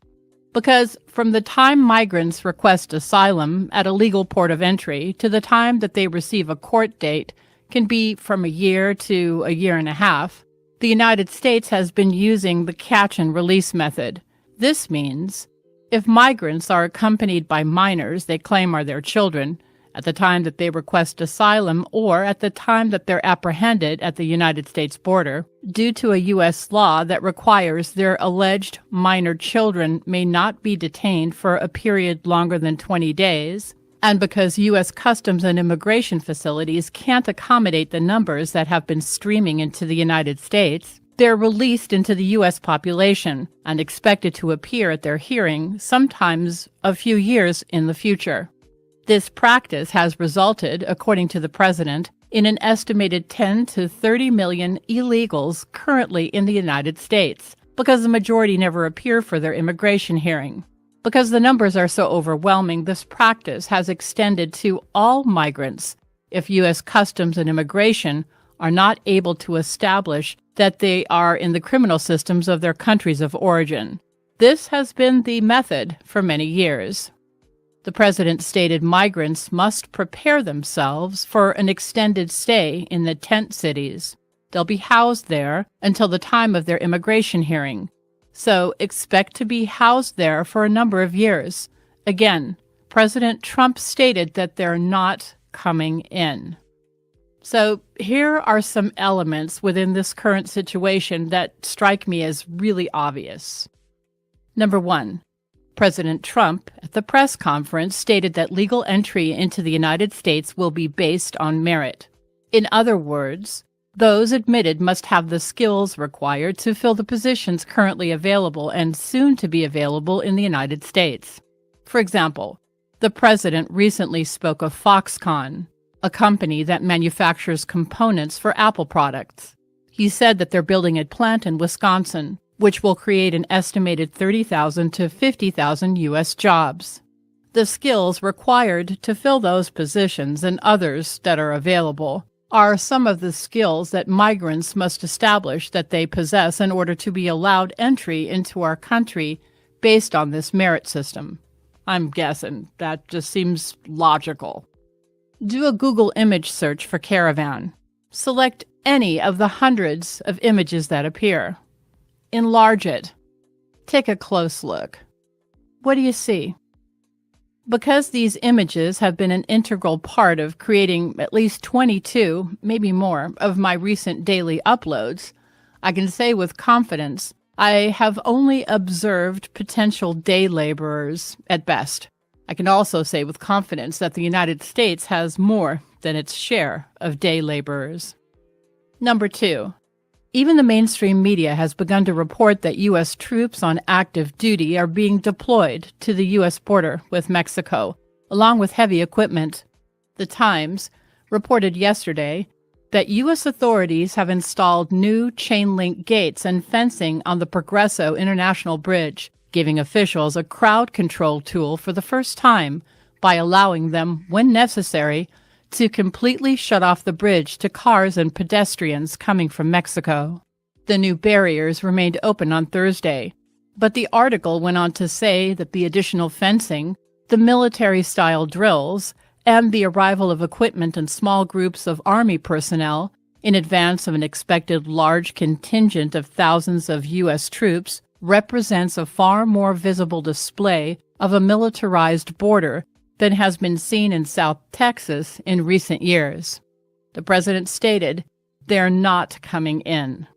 Because from the time migrants request asylum at a legal port of entry to the time that they receive a court date can be from a year to a year and a half, the United States has been using the catch and release method. This means if migrants are accompanied by minors they claim are their children at the time that they request asylum or at the time that they're apprehended at the United States border, due to a U.S. law that requires their alleged minor children may not be detained for a period longer than 20 days, and because U.S. Customs and Immigration facilities can't accommodate the numbers that have been streaming into the United States, they're released into the U.S. population and expected to appear at their hearing sometimes a few years in the future. This practice has resulted, according to the president, in an estimated 10 to 30 million illegals currently in the United States, because the majority never appear for their immigration hearing. Because the numbers are so overwhelming, this practice has extended to all migrants if U.S. Customs and Immigration are not able to establish that they are in the criminal systems of their countries of origin. This has been the method for many years. The president stated migrants must prepare themselves for an extended stay in the tent cities. They'll be housed there until the time of their immigration hearing. So expect to be housed there for a number of years. Again, President Trump stated that they're not coming in. So here are some elements within this current situation that strike me as really obvious. Number one, President Trump at the press conference stated that legal entry into the United States will be based on merit. In other words, those admitted must have the skills required to fill the positions currently available and soon to be available in the United States. For example, the president recently spoke of Foxconn, a company that manufactures components for Apple products. He said that they're building a plant in Wisconsin, which will create an estimated 30,000 to 50,000 U.S. jobs. The skills required to fill those positions and others that are available are some of the skills that migrants must establish that they possess in order to be allowed entry into our country based on this merit system. I'm guessing that just seems logical. Do a Google image search for caravan. Select any of the hundreds of images that appear. Enlarge it. Take a close look. What do you see? Because these images have been an integral part of creating at least 22, maybe more, of my recent daily uploads, I can say with confidence I have only observed potential day laborers at best. I can also say with confidence that the United States has more than its share of day laborers. Number two, even the mainstream media has begun to report that U.S. troops on active duty are being deployed to the U.S. border with Mexico, along with heavy equipment. The Times reported yesterday that U.S. authorities have installed new chain-link gates and fencing on the Progreso International Bridge, giving officials a crowd control tool for the first time by allowing them, when necessary, to completely shut off the bridge to cars and pedestrians coming from Mexico. The new barriers remained open on Thursday, but the article went on to say that the additional fencing, the military-style drills, and the arrival of equipment and small groups of Army personnel in advance of an expected large contingent of thousands of U.S. troops represents a far more visible display of a militarized border than has been seen in South Texas in recent years. The president stated, "They're not coming in."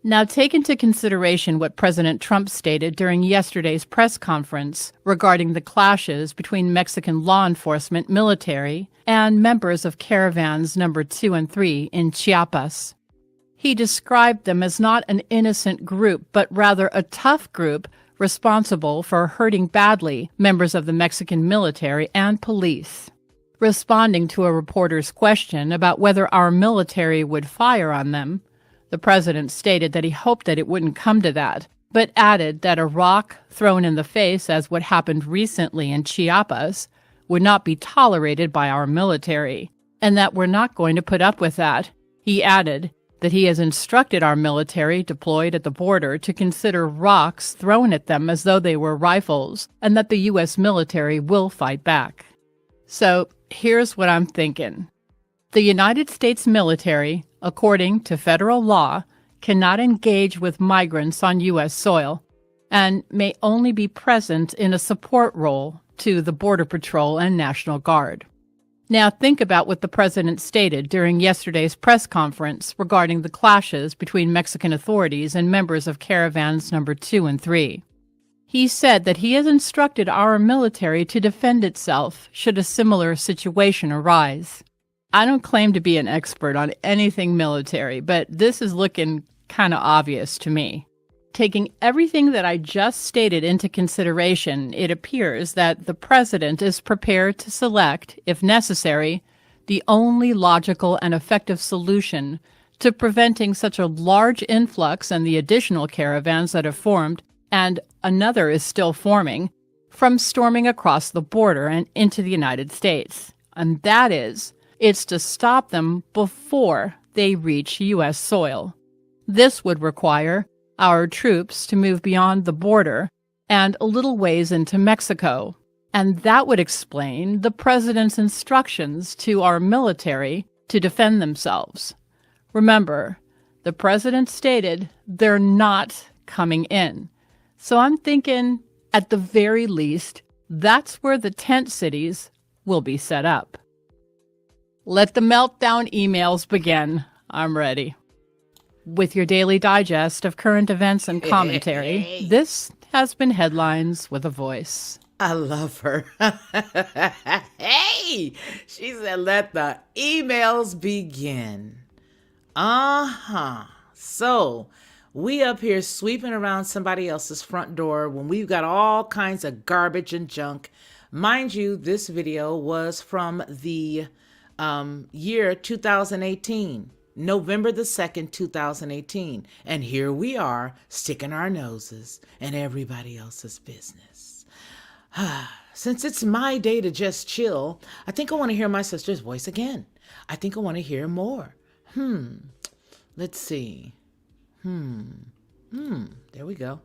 Now, take into consideration what President Trump stated during yesterday's press conference regarding the clashes between Mexican law enforcement, military, and members of caravans number 2 and 3 in Chiapas. He described them as not an innocent group, but rather a tough group responsible for hurting badly members of the Mexican military and police. Responding to a reporter's question about whether our military would fire on them, the president stated that he hoped that it wouldn't come to that, but added that a rock thrown in the face, as what happened recently in Chiapas, would not be tolerated by our military, and that we're not going to put up with that. He added that he has instructed our military deployed at the border to consider rocks thrown at them as though they were rifles, and that the U.S. military will fight back. So here's what I'm thinking. The United States military, according to federal law, cannot engage with migrants on U.S. soil and may only be present in a support role to the Border Patrol and National Guard. Now think about what the president stated during yesterday's press conference regarding the clashes between Mexican authorities and members of caravans number 2 and 3. He said that he has instructed our military to defend itself should a similar situation arise. I don't claim to be an expert on anything military, but this is looking kind of obvious to me. Taking everything that I just stated into consideration, it appears that the president is prepared to select, if necessary, the only logical and effective solution to preventing such a large influx and the additional caravans that have formed, and another is still forming, from storming across the border and into the United States. And that is, it's to stop them before they reach U.S. soil. This would require our troops to move beyond the border and a little ways into Mexico. And that would explain the president's instructions to our military to defend themselves. Remember, the president stated they're not coming in. So I'm thinking, at the very least, that's where the tent cities will be set up. Let the meltdown emails begin. I'm ready. With your daily digest of current events and commentary, this has been Headlines with a Voice. I love her. Hey, she said, let the emails begin. So we up here sweeping around somebody else's front door when we've got all kinds of garbage and junk. Mind you, this video was from the year 2018, November the 2nd, 2018. And here we are sticking our noses in everybody else's business. Since it's my day to just chill, I think I want to hear my sister's voice again. I think I want to hear more. Let's see. There we go.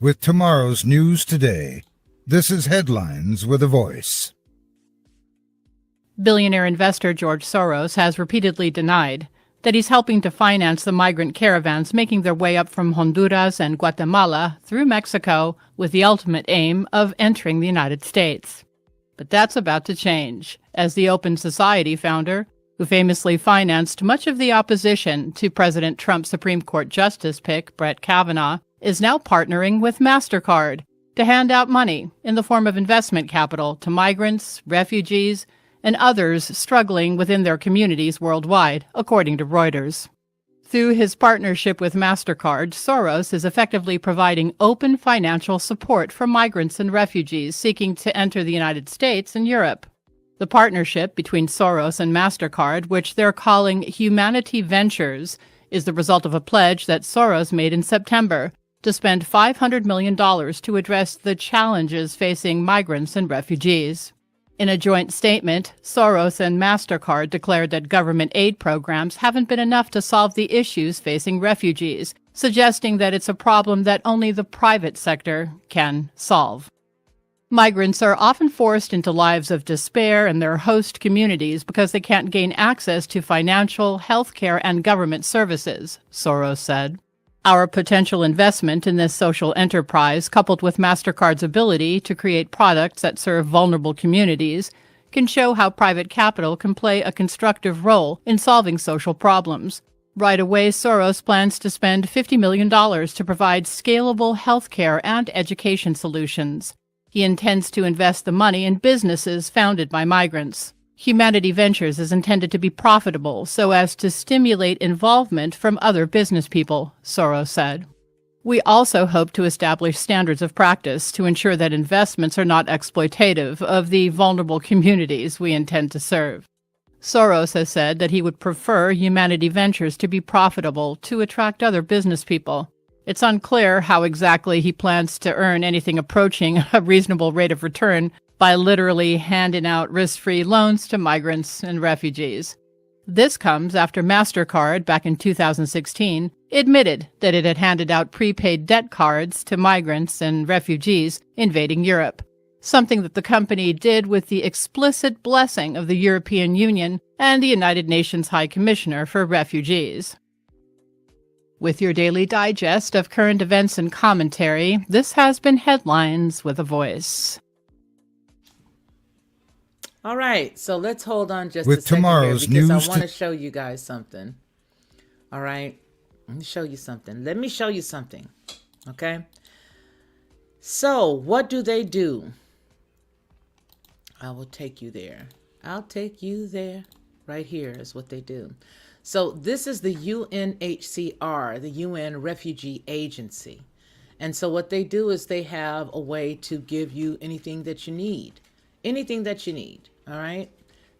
With tomorrow's news today, this is Headlines with a Voice. Billionaire investor George Soros has repeatedly denied that he's helping to finance the migrant caravans making their way up from Honduras and Guatemala through Mexico with the ultimate aim of entering the United States. But that's about to change, as the Open Society founder, who famously financed much of the opposition to President Trump's Supreme Court Justice pick, Brett Kavanaugh, is now partnering with MasterCard to hand out money in the form of investment capital to migrants, refugees, and others struggling within their communities worldwide, according to Reuters. Through his partnership with MasterCard, Soros is effectively providing open financial support for migrants and refugees seeking to enter the United States and Europe. The partnership between Soros and MasterCard, which they're calling Humanity Ventures, is the result of a pledge that Soros made in September to spend $500 million to address the challenges facing migrants and refugees. In a joint statement, Soros and MasterCard declared that government aid programs haven't been enough to solve the issues facing refugees, suggesting that it's a problem that only the private sector can solve. Migrants are often forced into lives of despair in their host communities because they can't gain access to financial, healthcare, and government services, Soros said. Our potential investment in this social enterprise, coupled with MasterCard's ability to create products that serve vulnerable communities, can show how private capital can play a constructive role in solving social problems. Right away, Soros plans to spend $50 million to provide scalable healthcare and education solutions. He intends to invest the money in businesses founded by migrants. Humanity Ventures is intended to be profitable so as to stimulate involvement from other business people, Soros said. We also hope to establish standards of practice to ensure that investments are not exploitative of the vulnerable communities we intend to serve. Soros has said that he would prefer Humanity Ventures to be profitable to attract other business people. It's unclear how exactly he plans to earn anything approaching a reasonable rate of return by literally handing out risk-free loans to migrants and refugees. This comes after MasterCard, back in 2016, admitted that it had handed out prepaid debt cards to migrants and refugees invading Europe, something that the company did with the explicit blessing of the European Union and the United Nations High Commissioner for Refugees. With your daily digest of current events and commentary, this has been Headlines with a Voice. All right, so let's hold on just With a second tomorrow's here because news I want to show you guys something. All right, let me show you something. Let me show you something, okay? So what do they do? I will take you there. I'll take you there. Right here is what they do. So this is the UNHCR, the UN Refugee Agency. And so what they do is they have a way to give you anything that you need. Anything that you need, all right?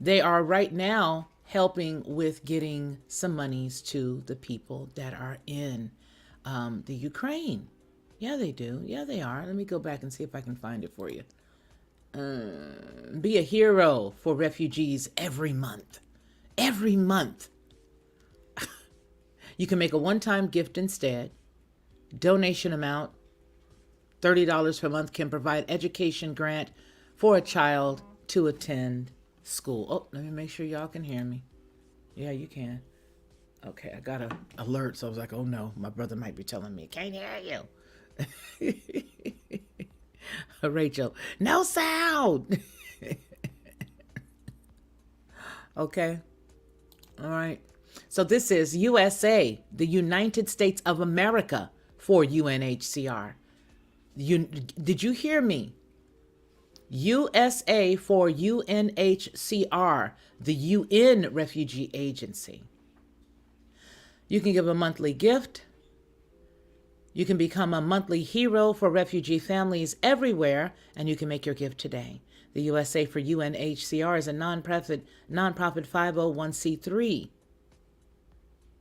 They are right now helping with getting some monies to the people that are in the Ukraine. Yeah, they do. Yeah, they are. Let me go back and see if I can find it for you. Be a hero for refugees every month. Every month. You can make a one-time gift instead. Donation amount, $30 per month, can provide education grant for a child to attend school. Oh, let me make sure y'all can hear me. Yeah, you can. Okay, I got an alert, so I was like, oh no, my brother might be telling me, can't hear you. Rachel, no sound. Okay. All right. So this is USA, the United States of America, for UNHCR. Did you hear me? USA for UNHCR, the UN Refugee Agency. You can give a monthly gift. You can become a monthly hero for refugee families everywhere, and you can make your gift today. The USA for UNHCR is a nonprofit 501c3.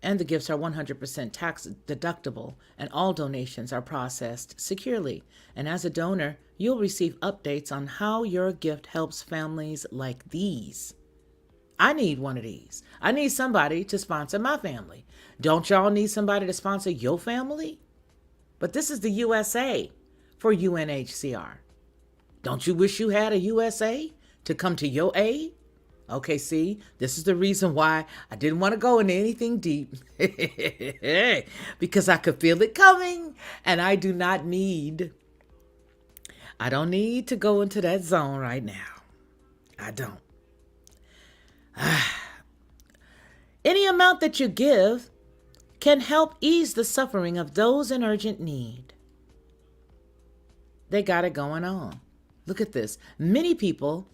And the gifts are 100% tax deductible, and all donations are processed securely. And as a donor, you'll receive updates on how your gift helps families like these. I need one of these. I need somebody to sponsor my family. Don't y'all need somebody to sponsor your family? But this is the USA for UNHCR. Don't you wish you had a USA to come to your aid? Okay, see, this is the reason why I didn't want to go into anything deep. Because I could feel it coming, and I don't need to go into that zone right now. I don't. Any amount that you give can help ease the suffering of those in urgent need. They got it going on. Look at this. Many people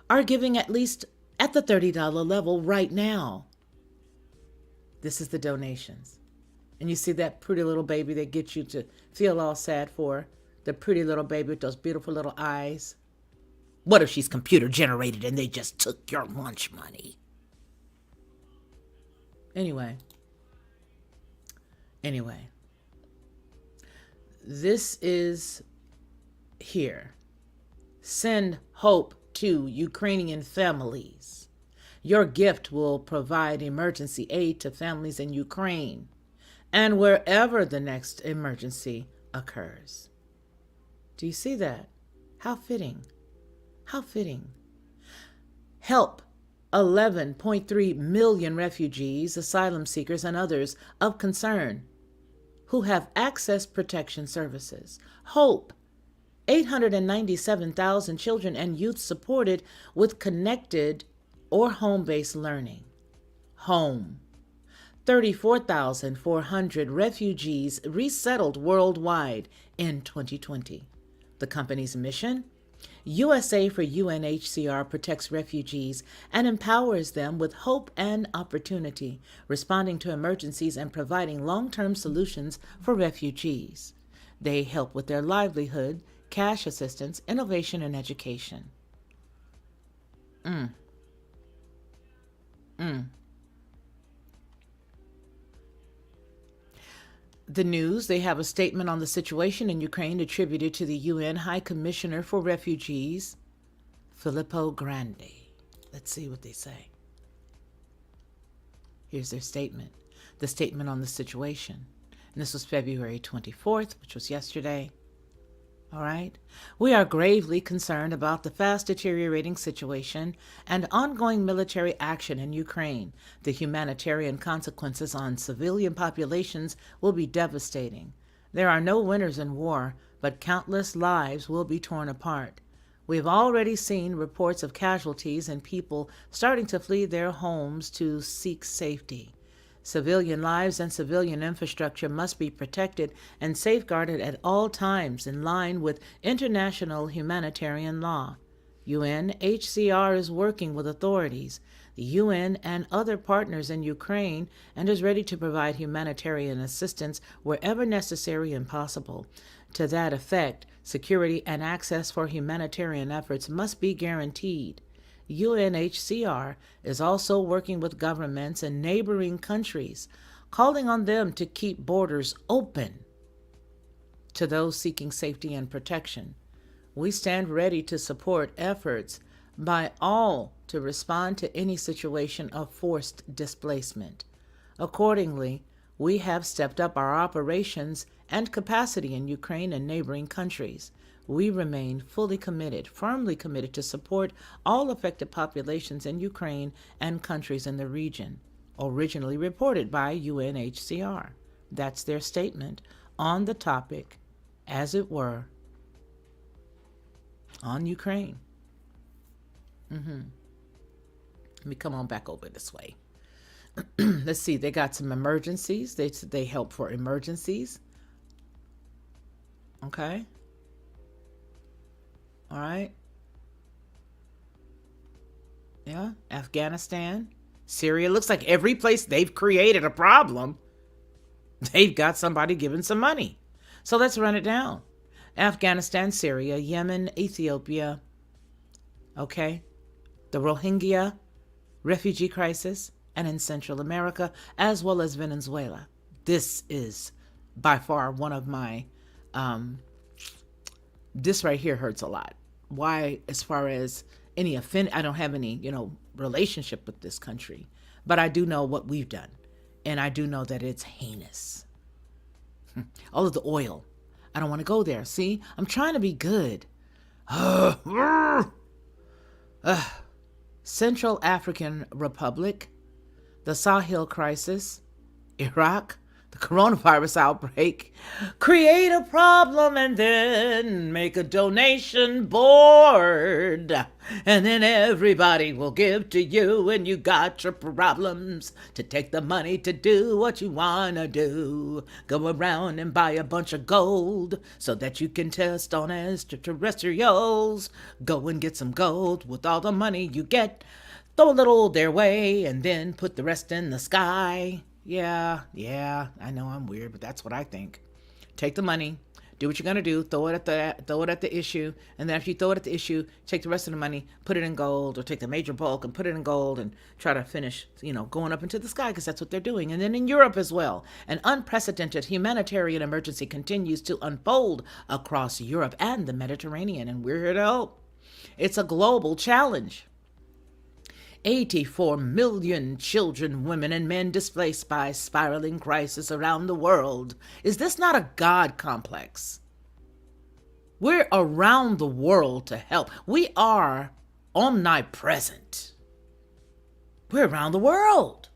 are giving at least at the $30 level right now. This is the donations. And you see that pretty little baby that gets you to feel all sad for? The pretty little baby with those beautiful little eyes. What if she's computer generated and they just took your lunch money? Anyway. This is here. Send hope to Ukrainian families. Your gift will provide emergency aid to families in Ukraine and wherever the next emergency occurs. Do you see that? How fitting. How fitting. Help 11.3 million refugees, asylum seekers, and others of concern who have access protection services. HOPE, 897,000 children and youth supported with connected or home-based learning. HOME, 34,400 refugees resettled worldwide in 2020. The company's mission? USA for UNHCR protects refugees and empowers them with hope and opportunity, responding to emergencies and providing long-term solutions for refugees. They help with their livelihood, cash assistance, innovation, and education. The news, they have a statement on the situation in Ukraine attributed to the UN High Commissioner for Refugees, Filippo Grandi. Let's see what they say. Here's their statement. The statement on the situation. And this was February 24th, which was yesterday. All right. We are gravely concerned about the fast deteriorating situation and ongoing military action in Ukraine. The humanitarian consequences on civilian populations will be devastating. There are no winners in war, but countless lives will be torn apart. We have already seen reports of casualties and people starting to flee their homes to seek safety. Civilian lives and civilian infrastructure must be protected and safeguarded at all times in line with international humanitarian law. UNHCR is working with authorities, the UN, and other partners in Ukraine and is ready to provide humanitarian assistance wherever necessary and possible. To that effect, security and access for humanitarian efforts must be guaranteed. UNHCR is also working with governments in neighboring countries, calling on them to keep borders open to those seeking safety and protection. We stand ready to support efforts by all to respond to any situation of forced displacement. Accordingly, we have stepped up our operations and capacity in Ukraine and neighboring countries. We remain fully committed, firmly committed to support all affected populations in Ukraine and countries in the region, originally reported by UNHCR. That's their statement on the topic, as it were, on Ukraine. Let me come on back over this way. Let's see, they got some emergencies. They help for emergencies. Okay. All right. Yeah. Afghanistan, Syria. Looks like every place they've created a problem, they've got somebody giving some money. So let's run it down. Afghanistan, Syria, Yemen, Ethiopia. Okay. The Rohingya refugee crisis, and in Central America, as well as Venezuela. This is by far one of my, this right here hurts a lot. Why? As far as any I don't have any, relationship with this country, but I do know what we've done. And I do know that it's heinous. All of the oil. I don't want to go there. See, I'm trying to be good. Central African Republic, the Sahel crisis, Iraq, the coronavirus outbreak. Create a problem and then make a donation board. And then everybody will give to you and you got your problems to take the money to do what you want to do. Go around and buy a bunch of gold so that you can test on extraterrestrials. Go and get some gold with all the money you get. Throw a little their way and then put the rest in the sky. Yeah, I know I'm weird, but that's what I think. Take the money, do what you're gonna do, throw it at the issue, and then after you throw it at the issue, take the rest of the money, put it in gold, or take the major bulk and put it in gold and try to finish, going up into the sky, because that's what they're doing. And then in Europe as well, an unprecedented humanitarian emergency continues to unfold across Europe and the Mediterranean, and we're here to help. It's a global challenge. 84 million children, women, and men displaced by spiraling crisis around the world. Is this not a God complex? We're around the world to help. We are omnipresent. We're around the world.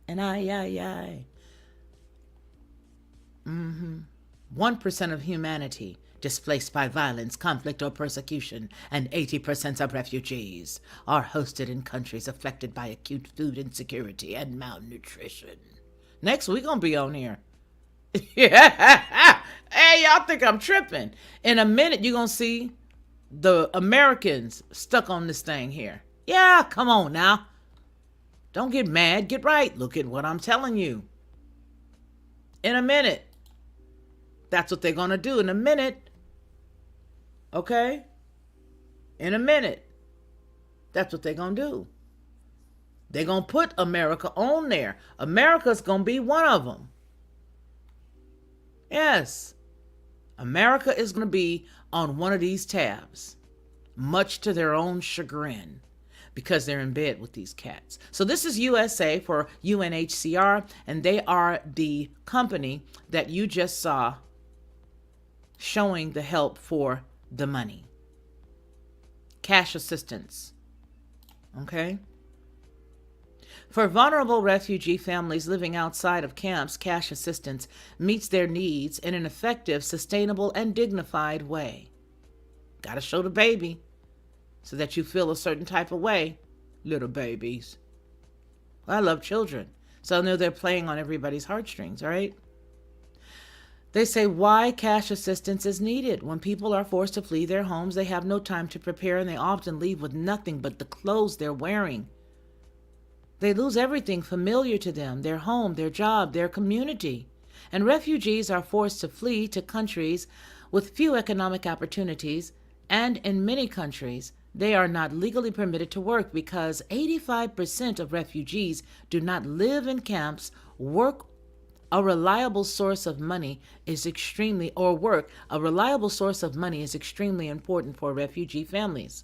And 1% of humanity displaced by violence, conflict, or persecution, and 80% of refugees are hosted in countries affected by acute food insecurity and malnutrition. Next, we're going to be on here. Yeah. Hey, y'all think I'm tripping. In a minute, you're going to see the Americans stuck on this thing here. Yeah, come on now. Don't get mad. Get right. Look at what I'm telling you. In a minute. That's what they're going to do in a minute. Okay? In a minute. That's what they're going to do. They're going to put America on there. America's going to be one of them. Yes. America is going to be on one of these tabs, much to their own chagrin, because they're in bed with these cats. So this is USA for UNHCR, and they are the company that you just saw showing the help for the money. Cash assistance. Okay? For vulnerable refugee families living outside of camps, cash assistance meets their needs in an effective, sustainable, and dignified way. Gotta show the baby so that you feel a certain type of way, little babies. I love children, so I know they're playing on everybody's heartstrings, all right? They say why cash assistance is needed. When people are forced to flee their homes, they have no time to prepare, and they often leave with nothing but the clothes they're wearing. They lose everything familiar to them, their home, their job, their community. And refugees are forced to flee to countries with few economic opportunities, and in many countries, they are not legally permitted to work because 85% of refugees do not live in camps, work. A reliable source of money is extremely important for refugee families.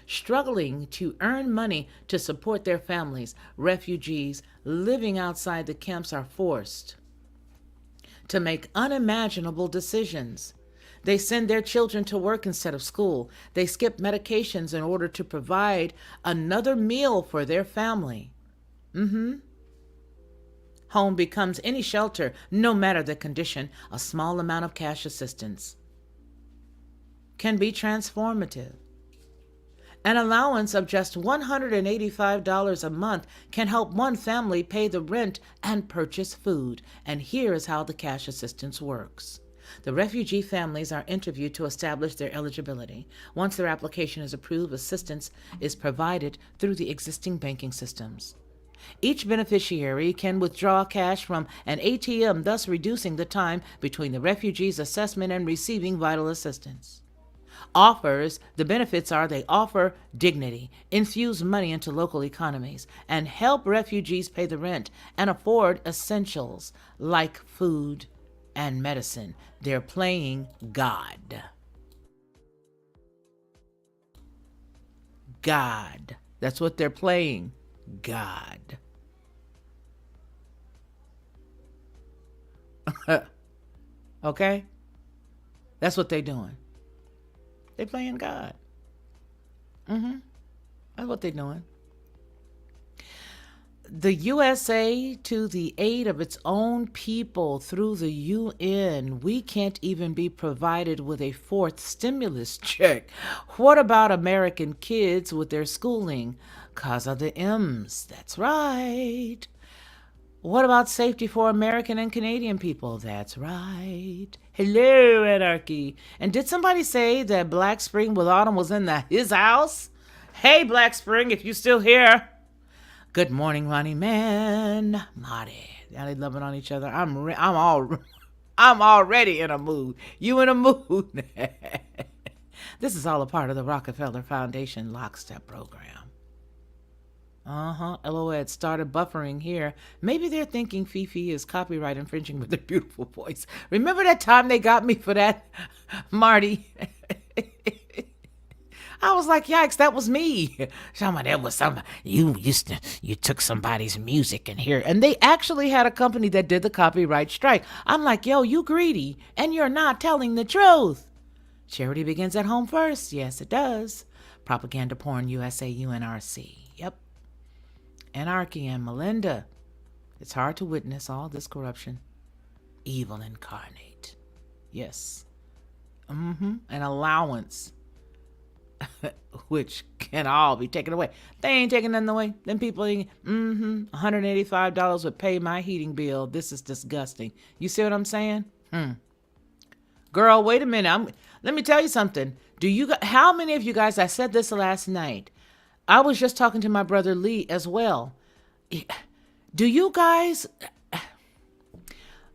Struggling to earn money to support their families, refugees living outside the camps are forced to make unimaginable decisions. They send their children to work instead of school. They skip medications in order to provide another meal for their family. Home becomes any shelter, no matter the condition. A small amount of cash assistance can be transformative. An allowance of just $185 a month can help one family pay the rent and purchase food. And here is how the cash assistance works. The refugee families are interviewed to establish their eligibility. Once their application is approved, assistance is provided through the existing banking systems. Each beneficiary can withdraw cash from an ATM, thus reducing the time between the refugee's assessment and receiving vital assistance. The benefits are they offer dignity, infuse money into local economies, and help refugees pay the rent and afford essentials like food and medicine. They're playing God. God. That's what they're playing. God. Okay? That's what they're doing. They're playing God. That's what they're doing. The USA to the aid of its own people through the UN. We can't even be provided with a fourth stimulus check. What about American kids with their schooling? 'Cause of the M's. That's right. What about safety for American and Canadian people? That's right. Hello, anarchy. And did somebody say that Black Spring with Autumn was in his house? Hey, Black Spring, if you still here. Good morning, Ronnie Man. Marty. Now they loving on each other. I'm already in a mood. You in a mood? This is all a part of the Rockefeller Foundation Lockstep program. LOED started buffering here. Maybe they're thinking Fefe is copyright infringing with their beautiful voice. Remember that time they got me for that, Marty? I was like, yikes, that was me. That was somebody. You took somebody's music and here. And they actually had a company that did the copyright strike. I'm like, yo, you greedy, and you're not telling the truth. Charity begins at home first. Yes, it does. Propaganda porn USA UNRC. Yep. Anarchy and Melinda. It's hard to witness all this corruption. evil incarnate. Yes. An allowance, which can all be taken away. They ain't taking nothing away. Them people ain't, $185 would pay my heating bill. This is disgusting. You see what I'm saying? Girl, wait a minute. Let me tell you something. How many of you guys, I said this last night. I was just talking to my brother Lee as well. Do you guys,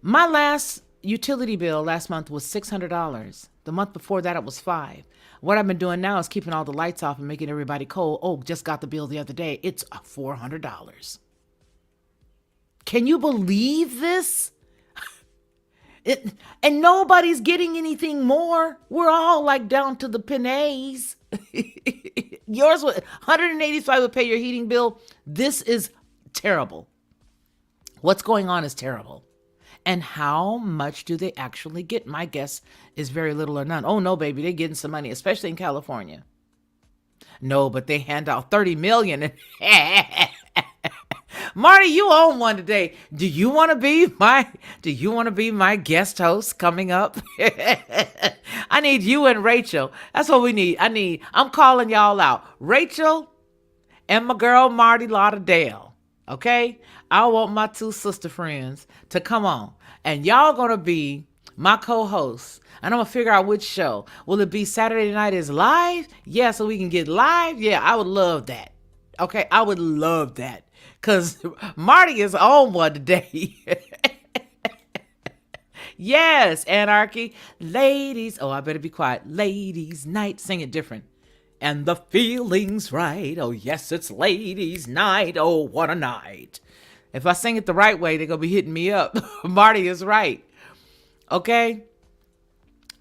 my last utility bill last month was $600. The month before that, it was $500. What I've been doing now is keeping all the lights off and making everybody cold. Oh, just got the bill the other day. It's $400. Can you believe this? And nobody's getting anything more. We're all like down to the pennies. Yours was $185 would pay your heating bill. This is terrible. What's going on is terrible. And how much do they actually get? My guess is very little or none. Oh no, baby, they're getting some money, especially in California. No, but they hand out $30 million. Marty, you own one today. Do you want to be my guest host coming up? I need you and Rachel. That's what we need. I'm calling y'all out. Rachel and my girl Marty Lauderdale. Okay? I want my two sister friends to come on. And y'all gonna be my co-hosts. And I'm gonna figure out which show. Will it be Saturday Night is Live? Yeah, so we can get live? Yeah, I would love that. Okay, I would love that. Because Marty is on one today. Yes, Anarchy. Ladies. Oh, I better be quiet. Ladies' night. Sing it different. And the feeling's right. Oh, yes, it's ladies' night. Oh, what a night. If I sing it the right way, they're going to be hitting me up. Marty is right. Okay?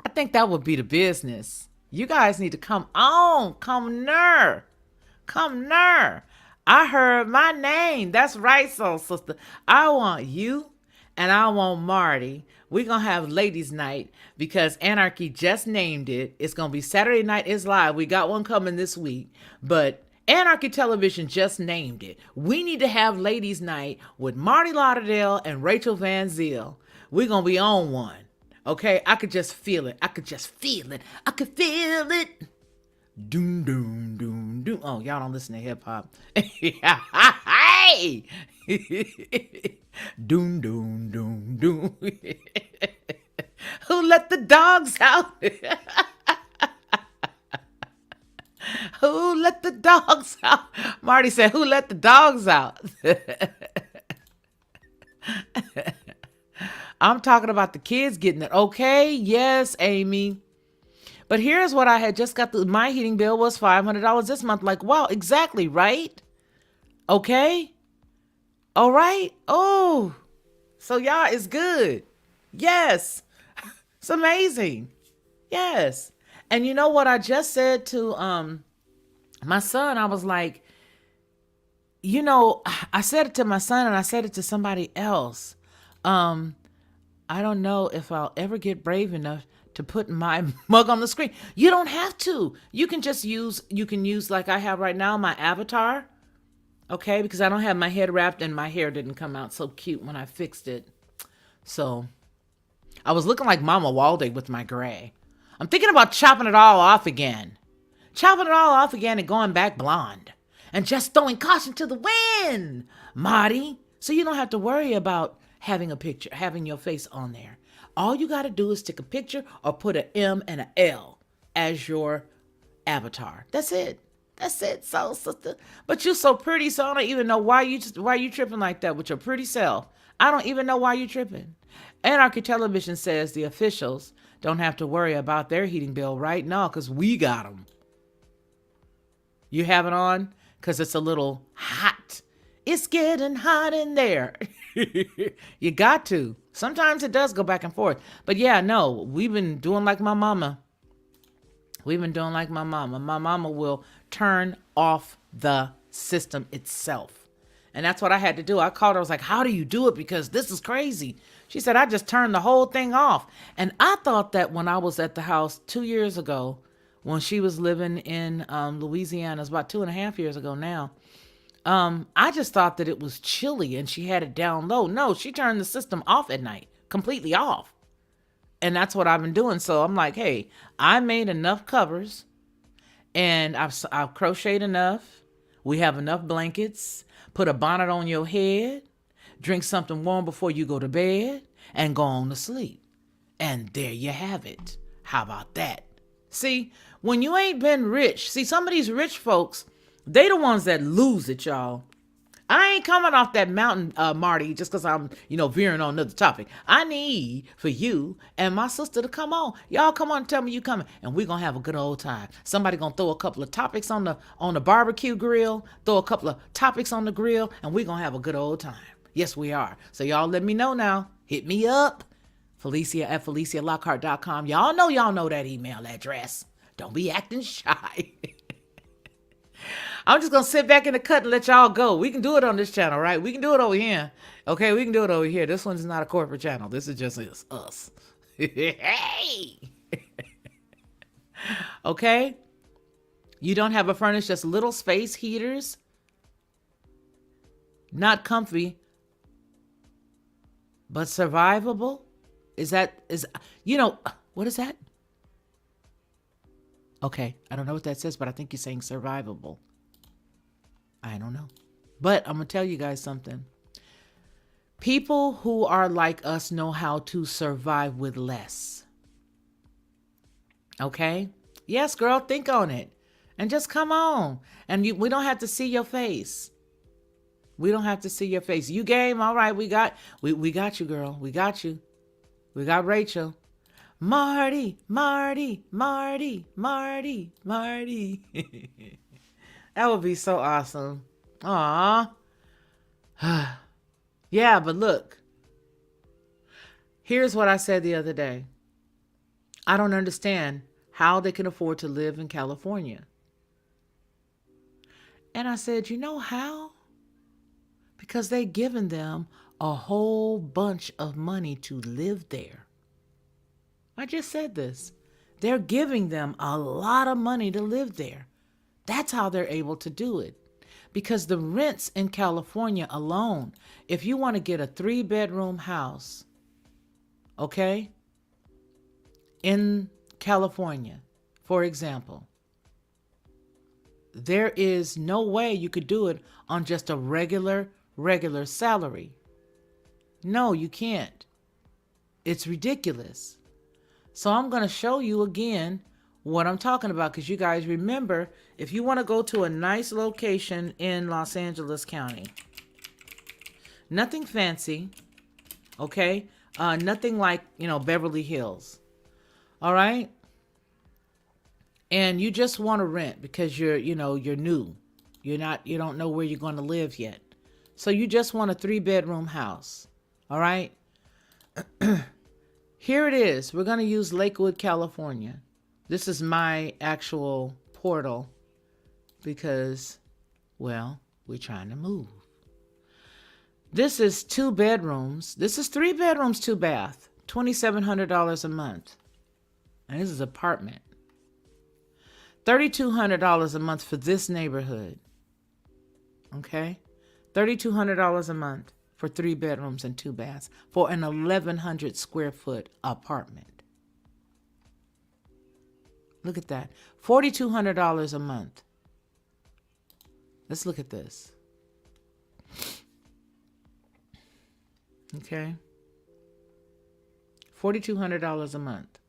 I think that would be the business. You guys need to come on. Come near. Come near. I heard my name. That's right, soul sister. I want you and I want Marty. We're going to have ladies' night because Anarchy just named it. It's going to be Saturday Night is Live. We got one coming this week, but Anarchy Television just named it. We need to have ladies' night with Marty Lauderdale and Rachel Van Zyl. We're going to be on one. Okay? I could just feel it. I could feel it. Doom, doom, doom, doom. Oh, y'all don't listen to hip hop. Hey! Doom, doom, doom, doom. Who let the dogs out? Who let the dogs out? Marty said, who let the dogs out? I'm talking about the kids getting it. Okay, yes, Amy. But here's what I had just got. My heating bill was $500 this month. Like, wow, exactly, right? Okay. All right. Oh, so y'all is good. Yes. It's amazing. Yes. And you know what I just said to my son? I was like, I said it to my son and I said it to somebody else. I don't know if I'll ever get brave enough to put my mug on the screen. You don't have to. You can use like I have right now, my avatar. Okay, because I don't have my head wrapped and my hair didn't come out so cute when I fixed it. So I was looking like Mama Walde with my gray. I'm thinking about chopping it all off again. And going back blonde. And just throwing caution to the wind, Marty. So you don't have to worry about having your face on there. All you got to do is stick a picture or put an M and an L as your avatar. That's it, soul sister. But you're so pretty, so I don't even know why you tripping like that with your pretty self. I don't even know why you tripping. Anarchy Television says the officials don't have to worry about their heating bill right now because we got them. You have it on because it's a little hot. It's getting hot in there. You got to. Sometimes it does go back and forth. But yeah, no, we've been doing like my mama. My mama will turn off the system itself. And that's what I had to do. I called her. I was like, how do you do it? Because this is crazy. She said, I just turned the whole thing off. And I thought that when I was at the house 2 years ago, when she was living in Louisiana, it's about 2.5 years ago now. I just thought that it was chilly and she had it down low. No, she turned the system off at night completely off. And that's what I've been doing. So I'm like, hey, I made enough covers and I've crocheted enough. We have enough blankets. Put a bonnet on your head. Drink something warm before you go to bed and go on to sleep. And there you have it. How about that? See, when you ain't been rich, see, some of these rich folks, they the ones that lose it, y'all. I ain't coming off that mountain, Marty, just because I'm, veering on another topic. I need for you and my sister to come on. Y'all come on and tell me you coming, and we're going to have a good old time. Somebody going to throw a couple of topics on the barbecue grill, throw a couple of topics on the grill, and we're going to have a good old time. Yes, we are. So y'all let me know now. Hit me up. Felicia@FeliciaLockhart.com. Y'all know that email address. Don't be acting shy. I'm just going to sit back in the cut and let y'all go. We can do it on this channel, right? We can do it over here. Okay, we can do it over here. This one's not a corporate channel. This is just us. Hey! Okay? You don't have a furnace, just little space heaters. Not comfy, but survivable. What is that? Okay, I don't know what that says, but I think you're saying survivable. I don't know. But I'm going to tell you guys something. People who are like us know how to survive with less. Okay? Yes, girl, think on it. And just come on. And we don't have to see your face. We don't have to see your face. You game? All right, we got you, girl. We got you. We got Rachel. Marty. That would be so awesome. Aw. Yeah, but look. Here's what I said the other day. I don't understand how they can afford to live in California. And I said, you know how? Because they've given them a whole bunch of money to live there. I just said this. They're giving them a lot of money to live there. That's how they're able to do it. Because the rents in California alone, if you want to get a 3-bedroom house, okay, in California, for example, there is no way you could do it on just a regular salary. No, you can't. It's ridiculous. So I'm going to show you again what I'm talking about, because you guys remember, if you want to go to a nice location in Los Angeles County, nothing fancy, okay? Nothing like, Beverly Hills. All right? And you just want to rent because you're new. You don't know where you're going to live yet. So you just want a 3-bedroom house. All right? Here it is. We're going to use Lakewood, California. This is my actual portal because, well, we're trying to move. This is 2 bedrooms. This is 3 bedrooms, 2 bath, $2,700 a month. And this is apartment. $3,200 a month for this neighborhood. Okay? $3,200 a month for 3 bedrooms and 2 baths for an 1,100 square foot apartment. Look at that. $4,200 a month. Let's look at this. Okay. $4,200 a month.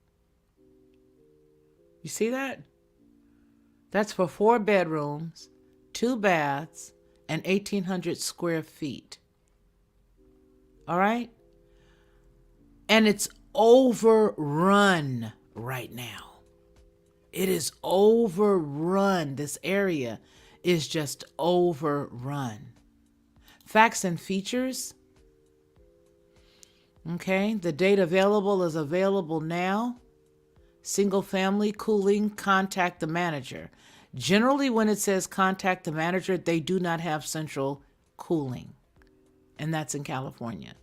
You see that? That's for 4 bedrooms, 2 baths, and 1,800 square feet. All right? And it's overrun right now. It is overrun. This area is just overrun. Facts and features. Okay, the date available is available now. Single family cooling, contact the manager. Generally, when it says contact the manager, they do not have central cooling. And that's in California.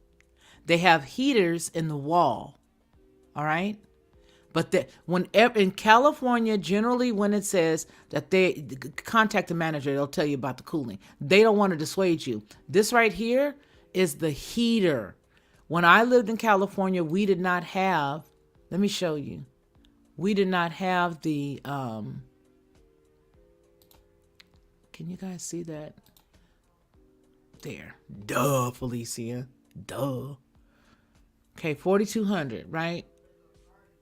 They have heaters in the wall. All right? But in California, generally when it says that they contact the manager, they'll tell you about the cooling. They don't want to dissuade you. This right here is the heater. When I lived in California, we did not have, let me show you. We did not have the, can you guys see that? There. Duh, Felicia. Duh. Okay, 4,200, right?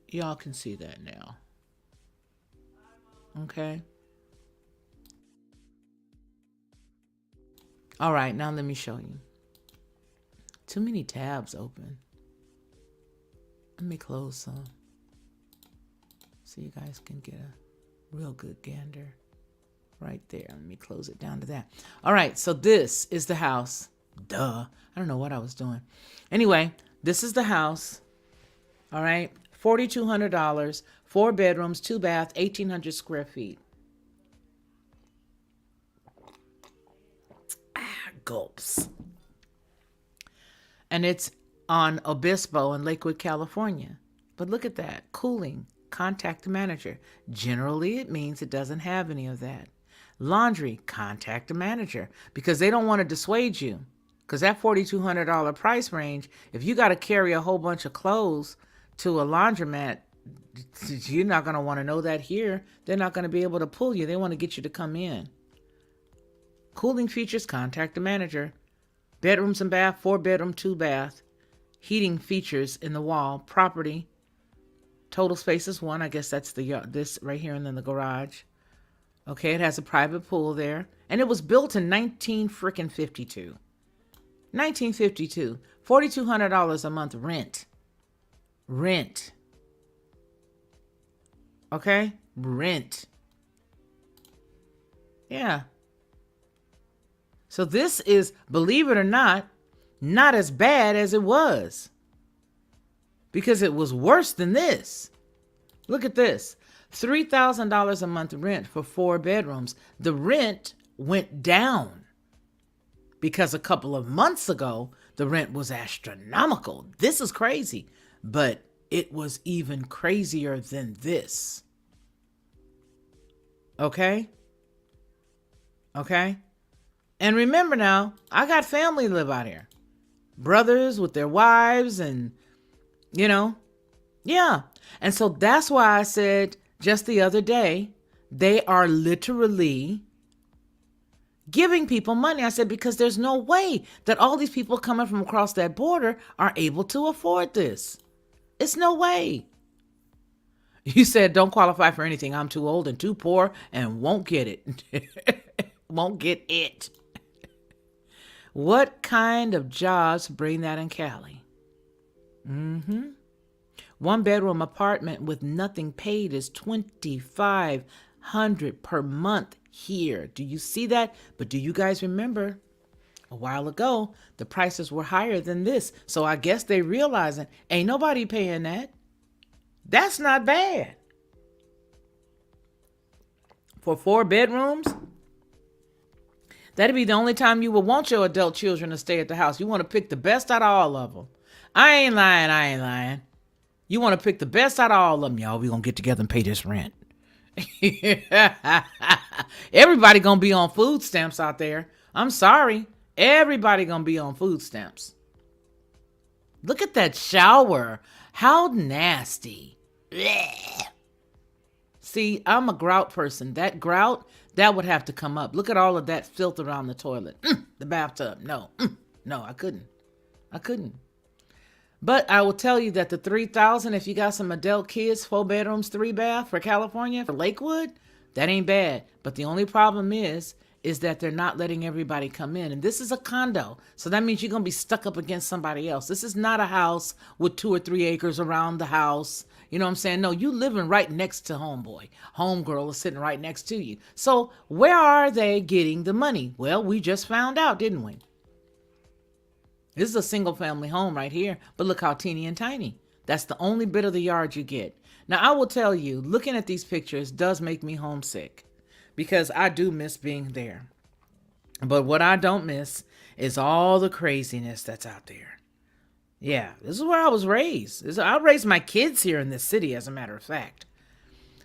Y'all can see that now. Okay. All right, now let me show you. Too many tabs open. Let me close some so you guys can get a real good gander right there. Let me close it down to that. All right, so this is the house. Duh. I don't know what I was doing. Anyway, this is the house. All right, $4,200, 4 bedrooms, 2 bath, 1,800 square feet. Gulps. And it's on Obispo in Lakewood, California. But look at that. Cooling. Contact the manager. Generally, it means it doesn't have any of that. Laundry. Contact the manager. Because they don't want to dissuade you. Because that $4,200 price range, if you got to carry a whole bunch of clothes to a laundromat, you're not going to want to know that here. They're not going to be able to pull you. They want to get you to come in. Cooling features. Contact the manager. Bedrooms and bath, 4 bedroom, 2 bath. Heating features in the wall. Property. Total space is 1. I guess that's this right here and then the garage. Okay, it has a private pool there. And it was built in 1952. 1952. $4,200 a month rent. Rent. Okay? Rent. Yeah. So this is, believe it or not as bad as it was. Because it was worse than this. Look at this. $3,000 a month rent for 4 bedrooms. The rent went down. Because a couple of months ago, the rent was astronomical. This is crazy. But it was even crazier than this. Okay? Okay? And remember now, I got family live out here. Brothers with their wives and, yeah. And so that's why I said just the other day, they are literally giving people money. I said, because there's no way that all these people coming from across that border are able to afford this. It's no way. You said, don't qualify for anything. I'm too old and too poor and won't get it. Won't get it. What kind of jobs bring that in Cali? 1 bedroom apartment with nothing paid is $2,500 per month here. Do you see that? But do you guys remember a while ago, the prices were higher than this. So I guess they realizing ain't nobody paying that. That's not bad. For 4 bedrooms, that'd be the only time you would want your adult children to stay at the house. You want to pick the best out of all of them. I ain't lying. You want to pick the best out of all of them, y'all. We gonna get together and pay this rent. Everybody gonna be on food stamps out there. I'm sorry. Everybody gonna be on food stamps. Look at that shower. How nasty. Blech. See, I'm a grout person. That grout, that would have to come up. Look at all of that filth around the toilet. The bathtub. No, I couldn't. But I will tell you that the $3,000, if you got some adult kids, 4 bedrooms, 3 bath for California, for Lakewood, that ain't bad. But the only problem is that they're not letting everybody come in. And this is a condo. So that means you're going to be stuck up against somebody else. This is not a house with 2 or 3 acres around the house. You know what I'm saying? No, you living right next to homeboy. Homegirl is sitting right next to you. So where are they getting the money? Well, we just found out, didn't we? This is a single family home right here, but look how teeny and tiny. That's the only bit of the yard you get. Now, I will tell you, looking at these pictures does make me homesick because I do miss being there. But what I don't miss is all the craziness that's out there. Yeah, this is where I was raised. I raised my kids here in this city, as a matter of fact.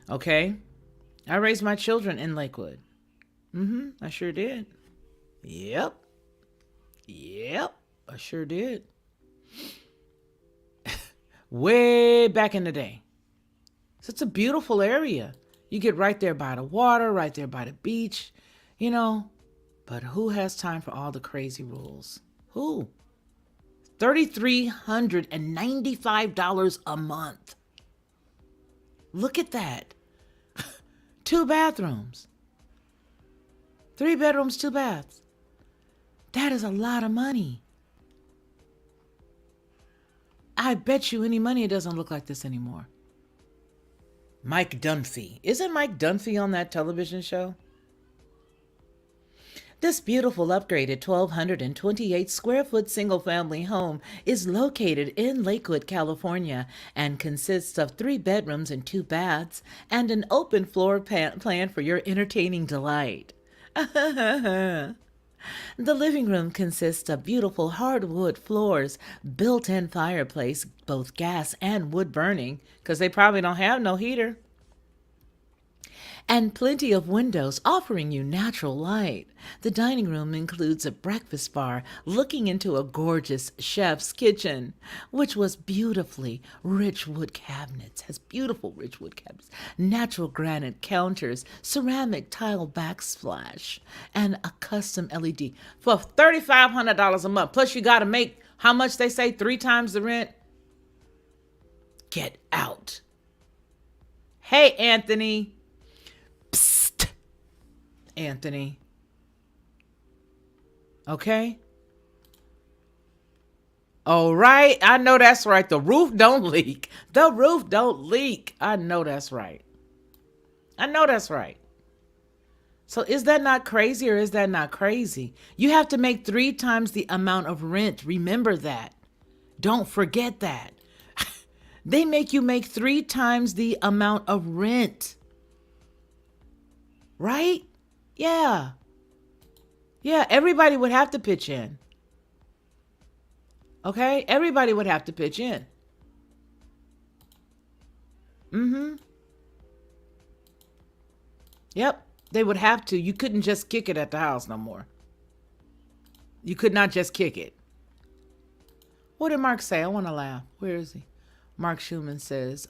Okay? I raised my children in Lakewood. I sure did. Yep. I sure did. way back in the day. So it's a beautiful area. You get right there by the water, right there by the beach, you know. But who has time for all the crazy rules? Who? $3,395 a month. Look at that. 2 bathrooms. 3 bedrooms, 2 baths. That is a lot of money. I bet you any money it doesn't look like this anymore. Mike Dunphy. Isn't Mike Dunphy on that television show? This beautiful upgraded 1,228 square foot single family home is located in Lakewood, California, and consists of 3 bedrooms and 2 baths and an open floor plan for your entertaining delight. The living room consists of beautiful hardwood floors, built-in fireplace, both gas and wood burning, because they probably don't have no heater, and plenty of windows offering you natural light. The dining room includes a breakfast bar looking into a gorgeous chef's kitchen, which was beautifully rich wood cabinets, has beautiful rich wood cabinets, natural granite counters, ceramic tile backsplash, and a custom LED for $3,500 a month. Plus you got to make, how much they say, 3 times the rent? Get out. Hey, Anthony. Psst, Anthony. Okay? All right. I know that's right. The roof don't leak. The roof don't leak. I know that's right. I know that's right. So is that not crazy or is that not crazy? You have to make 3 times the amount of rent. Remember that. Don't forget that. They make you make 3 times the amount of rent. Right? Yeah. Yeah, everybody would have to pitch in. Okay? Everybody would have to pitch in. Yep, they would have to. You couldn't just kick it at the house no more. You could not just kick it. What did Mark say? I want to laugh. Where is he? Mark Schumann says,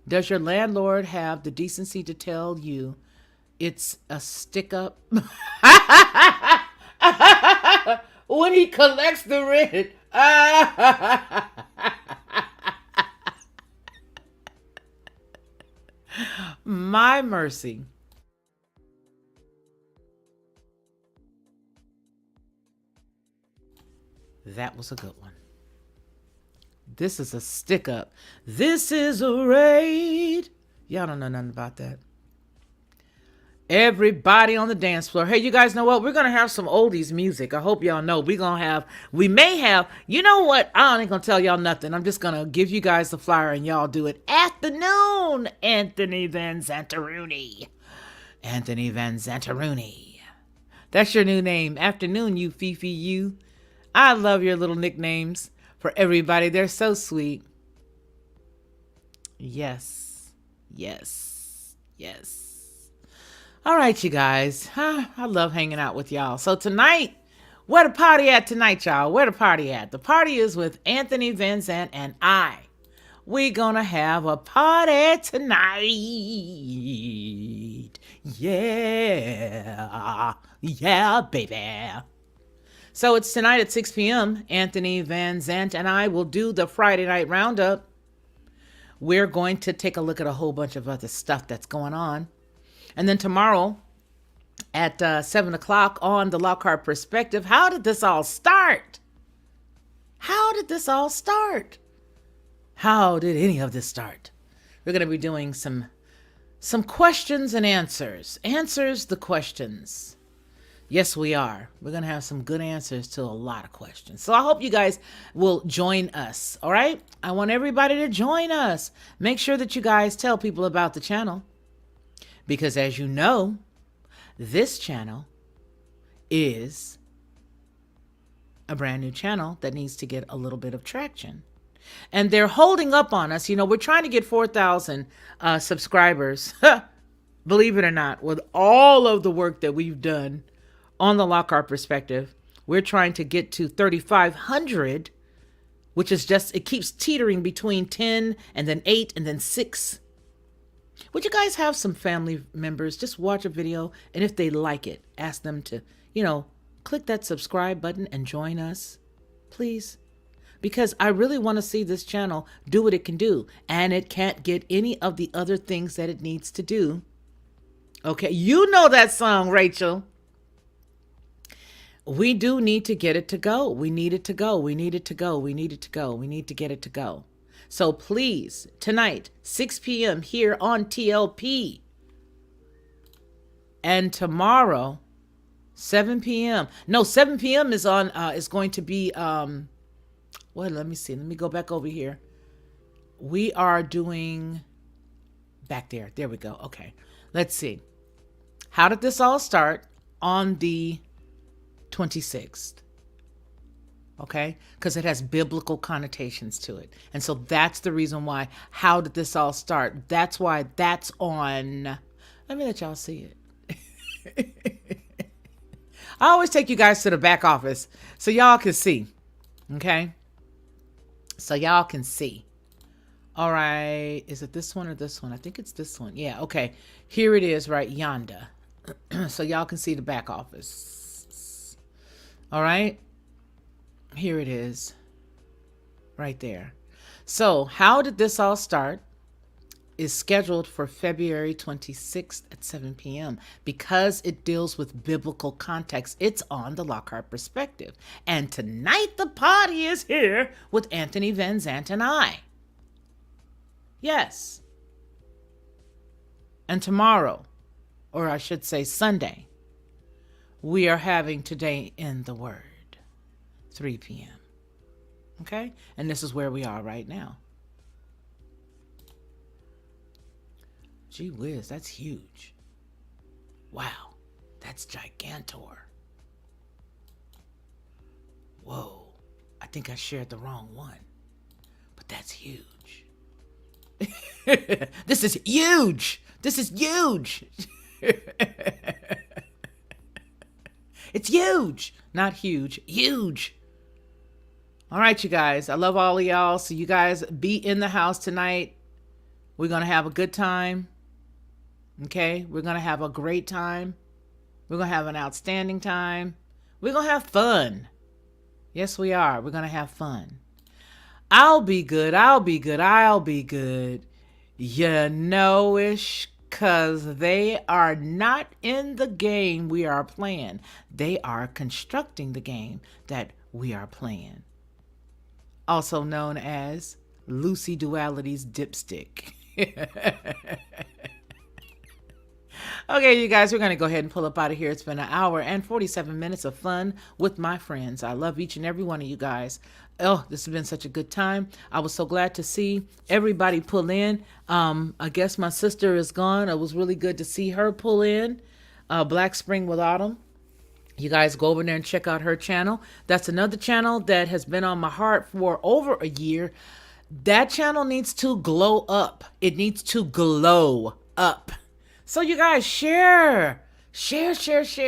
does your landlord have the decency to tell you it's a stick up when he collects the rent? My mercy. That was a good one. This is a stick up. This is a raid. Y'all don't know nothing about that. Everybody on the dance floor. Hey, you guys know what? We're going to have some oldies music. I hope y'all know. We may have, you know what? I ain't going to tell y'all nothing. I'm just going to give you guys the flyer and y'all do it. Afternoon, Anthony Van Zantaruni. Anthony Van Zantaruni. That's your new name. Afternoon, you Fefe, you. I love your little nicknames for everybody. They're so sweet. Yes. Yes. Yes. All right, you guys. I love hanging out with y'all. So tonight, where the party at tonight, y'all? Where the party at? The party is with Anthony Van Zant and I. We're gonna have a party tonight. Yeah. Yeah, baby. So it's tonight at 6 p.m. Anthony Van Zant and I will do the Friday night roundup. We're going to take a look at a whole bunch of other stuff that's going on. And then tomorrow at 7 o'clock on the Lockhart Perspective, how did this all start? How did this all start? How did any of this start? We're going to be doing some questions and answers. Answers the questions. Yes, we are. We're going to have some good answers to a lot of questions. So I hope you guys will join us. All right? I want everybody to join us. Make sure that you guys tell people about the channel. Because as you know, this channel is a brand new channel that needs to get a little bit of traction. And they're holding up on us. You know, we're trying to get 4,000 subscribers, believe it or not, with all of the work that we've done on the Lockhart Perspective. We're trying to get to 3,500 which is just, it keeps teetering between 10 and then 8 and then 6. Would you guys have some family members just watch a video, and if they like it, ask them to, click that subscribe button and join us, please? Because I really want to see this channel do what it can do, and it can't get any of the other things that it needs to do. Okay, you know that song, Rachel. We do need to get it to go. We need it to go. We need it to go. We need it to go. We need to get it to go. So please, tonight, 6 p.m. here on TLP. And tomorrow, 7 p.m. No, 7 p.m. is on, is going to be, well, let me see. Let me go back over here. We are doing, back there. There we go. Okay. Let's see. How did this all start? On the 26th. Okay? Because it has biblical connotations to it. And so that's the reason why. How did this all start? That's why that's on. Let me let y'all see it. I always take you guys to the back office so y'all can see. Okay? So y'all can see. All right. Is it this one or this one? I think it's this one. Yeah. Okay. Here it is right yonder. So y'all can see the back office. All right. Here it is. Right there. So how did this all start? Is scheduled for February 26th at 7 p.m. Because it deals with biblical context. It's on the Lockhart Perspective. And tonight the party is here with Anthony Van Zant and I. Yes. And tomorrow, or I should say Sunday, we are having Today in the Word, 3 p.m. Okay? And this is where we are right now. Gee whiz, that's huge. Wow, that's gigantor. Whoa, I think I shared the wrong one, but that's huge. This is huge. This is huge. It's huge. Not huge. Huge. All right, you guys. I love all of y'all. So you guys be in the house tonight. We're going to have a good time. Okay? We're going to have a great time. We're going to have an outstanding time. We're going to have fun. Yes, we are. We're going to have fun. I'll be good. I'll be good. I'll be good. You know-ish. Because they are not in the game we are playing. They are constructing the game that we are playing. Also known as Lucy Duality's Dipstick. Okay, you guys, we're going to go ahead and pull up out of here. It's been an hour and 47 minutes of fun with my friends. I love each and every one of you guys. Oh, this has been such a good time. I was so glad to see everybody pull in. I guess my sister is gone. It was really good to see her pull in. Black Spring with Autumn. You guys go over there and check out her channel. That's another channel that has been on my heart for over a year. That channel needs to glow up. It needs to glow up. So you guys share. Share.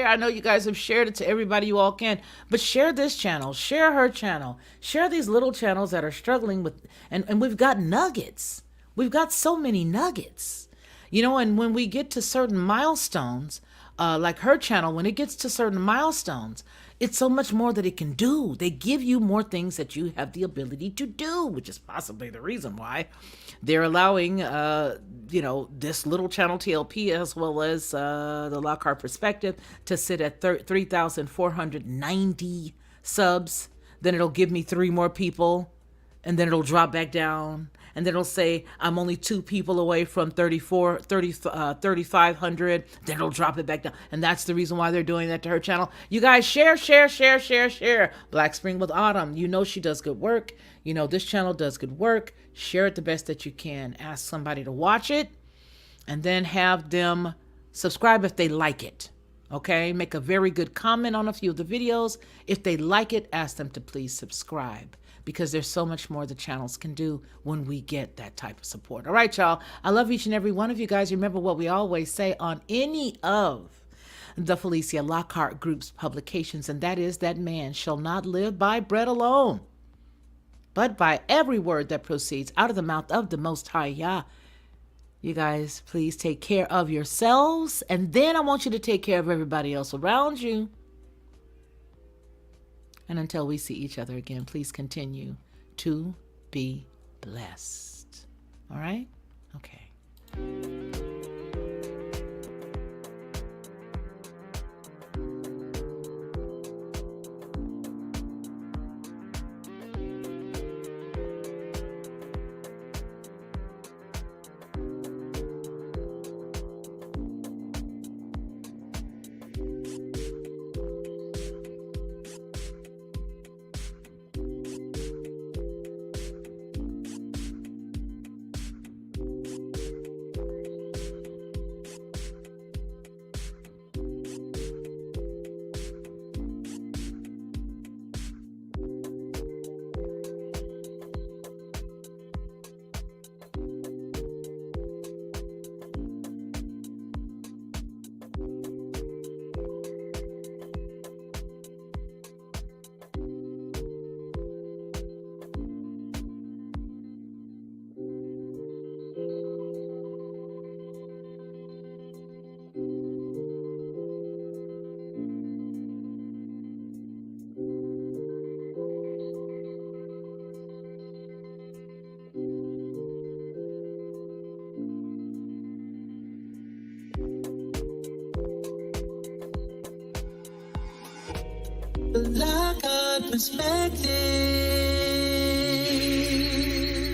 I know you guys have shared it to everybody you all can, but share this channel, share her channel, share these little channels that are struggling with, and we've got nuggets. We've got so many nuggets, and when we get to certain milestones, like her channel, when it gets to certain milestones, it's so much more that it can do. They give you more things that you have the ability to do, which is possibly the reason why they're allowing, this little channel TLP as well as the Lockhart Perspective to sit at 3,490 subs. Then it'll give me 3 more people, and then it'll drop back down. And then it'll say, I'm only 2 people away from 3,500. Then it'll drop it back down. And that's the reason why they're doing that to her channel. You guys share. Black Spring with Autumn. You know she does good work. You know this channel does good work. Share it the best that you can. Ask somebody to watch it. And then have them subscribe if they like it. Okay? Make a very good comment on a few of the videos. If they like it, ask them to please subscribe. Because there's so much more the channels can do when we get that type of support. All right, y'all. I love each and every one of you guys. Remember what we always say on any of the Felicia Lockhart Group's publications, and that is that man shall not live by bread alone, but by every word that proceeds out of the mouth of the Most High Yah. You guys, please take care of yourselves, and then I want you to take care of everybody else around you. And until we see each other again, please continue to be blessed. All right? Okay. Like our perspective.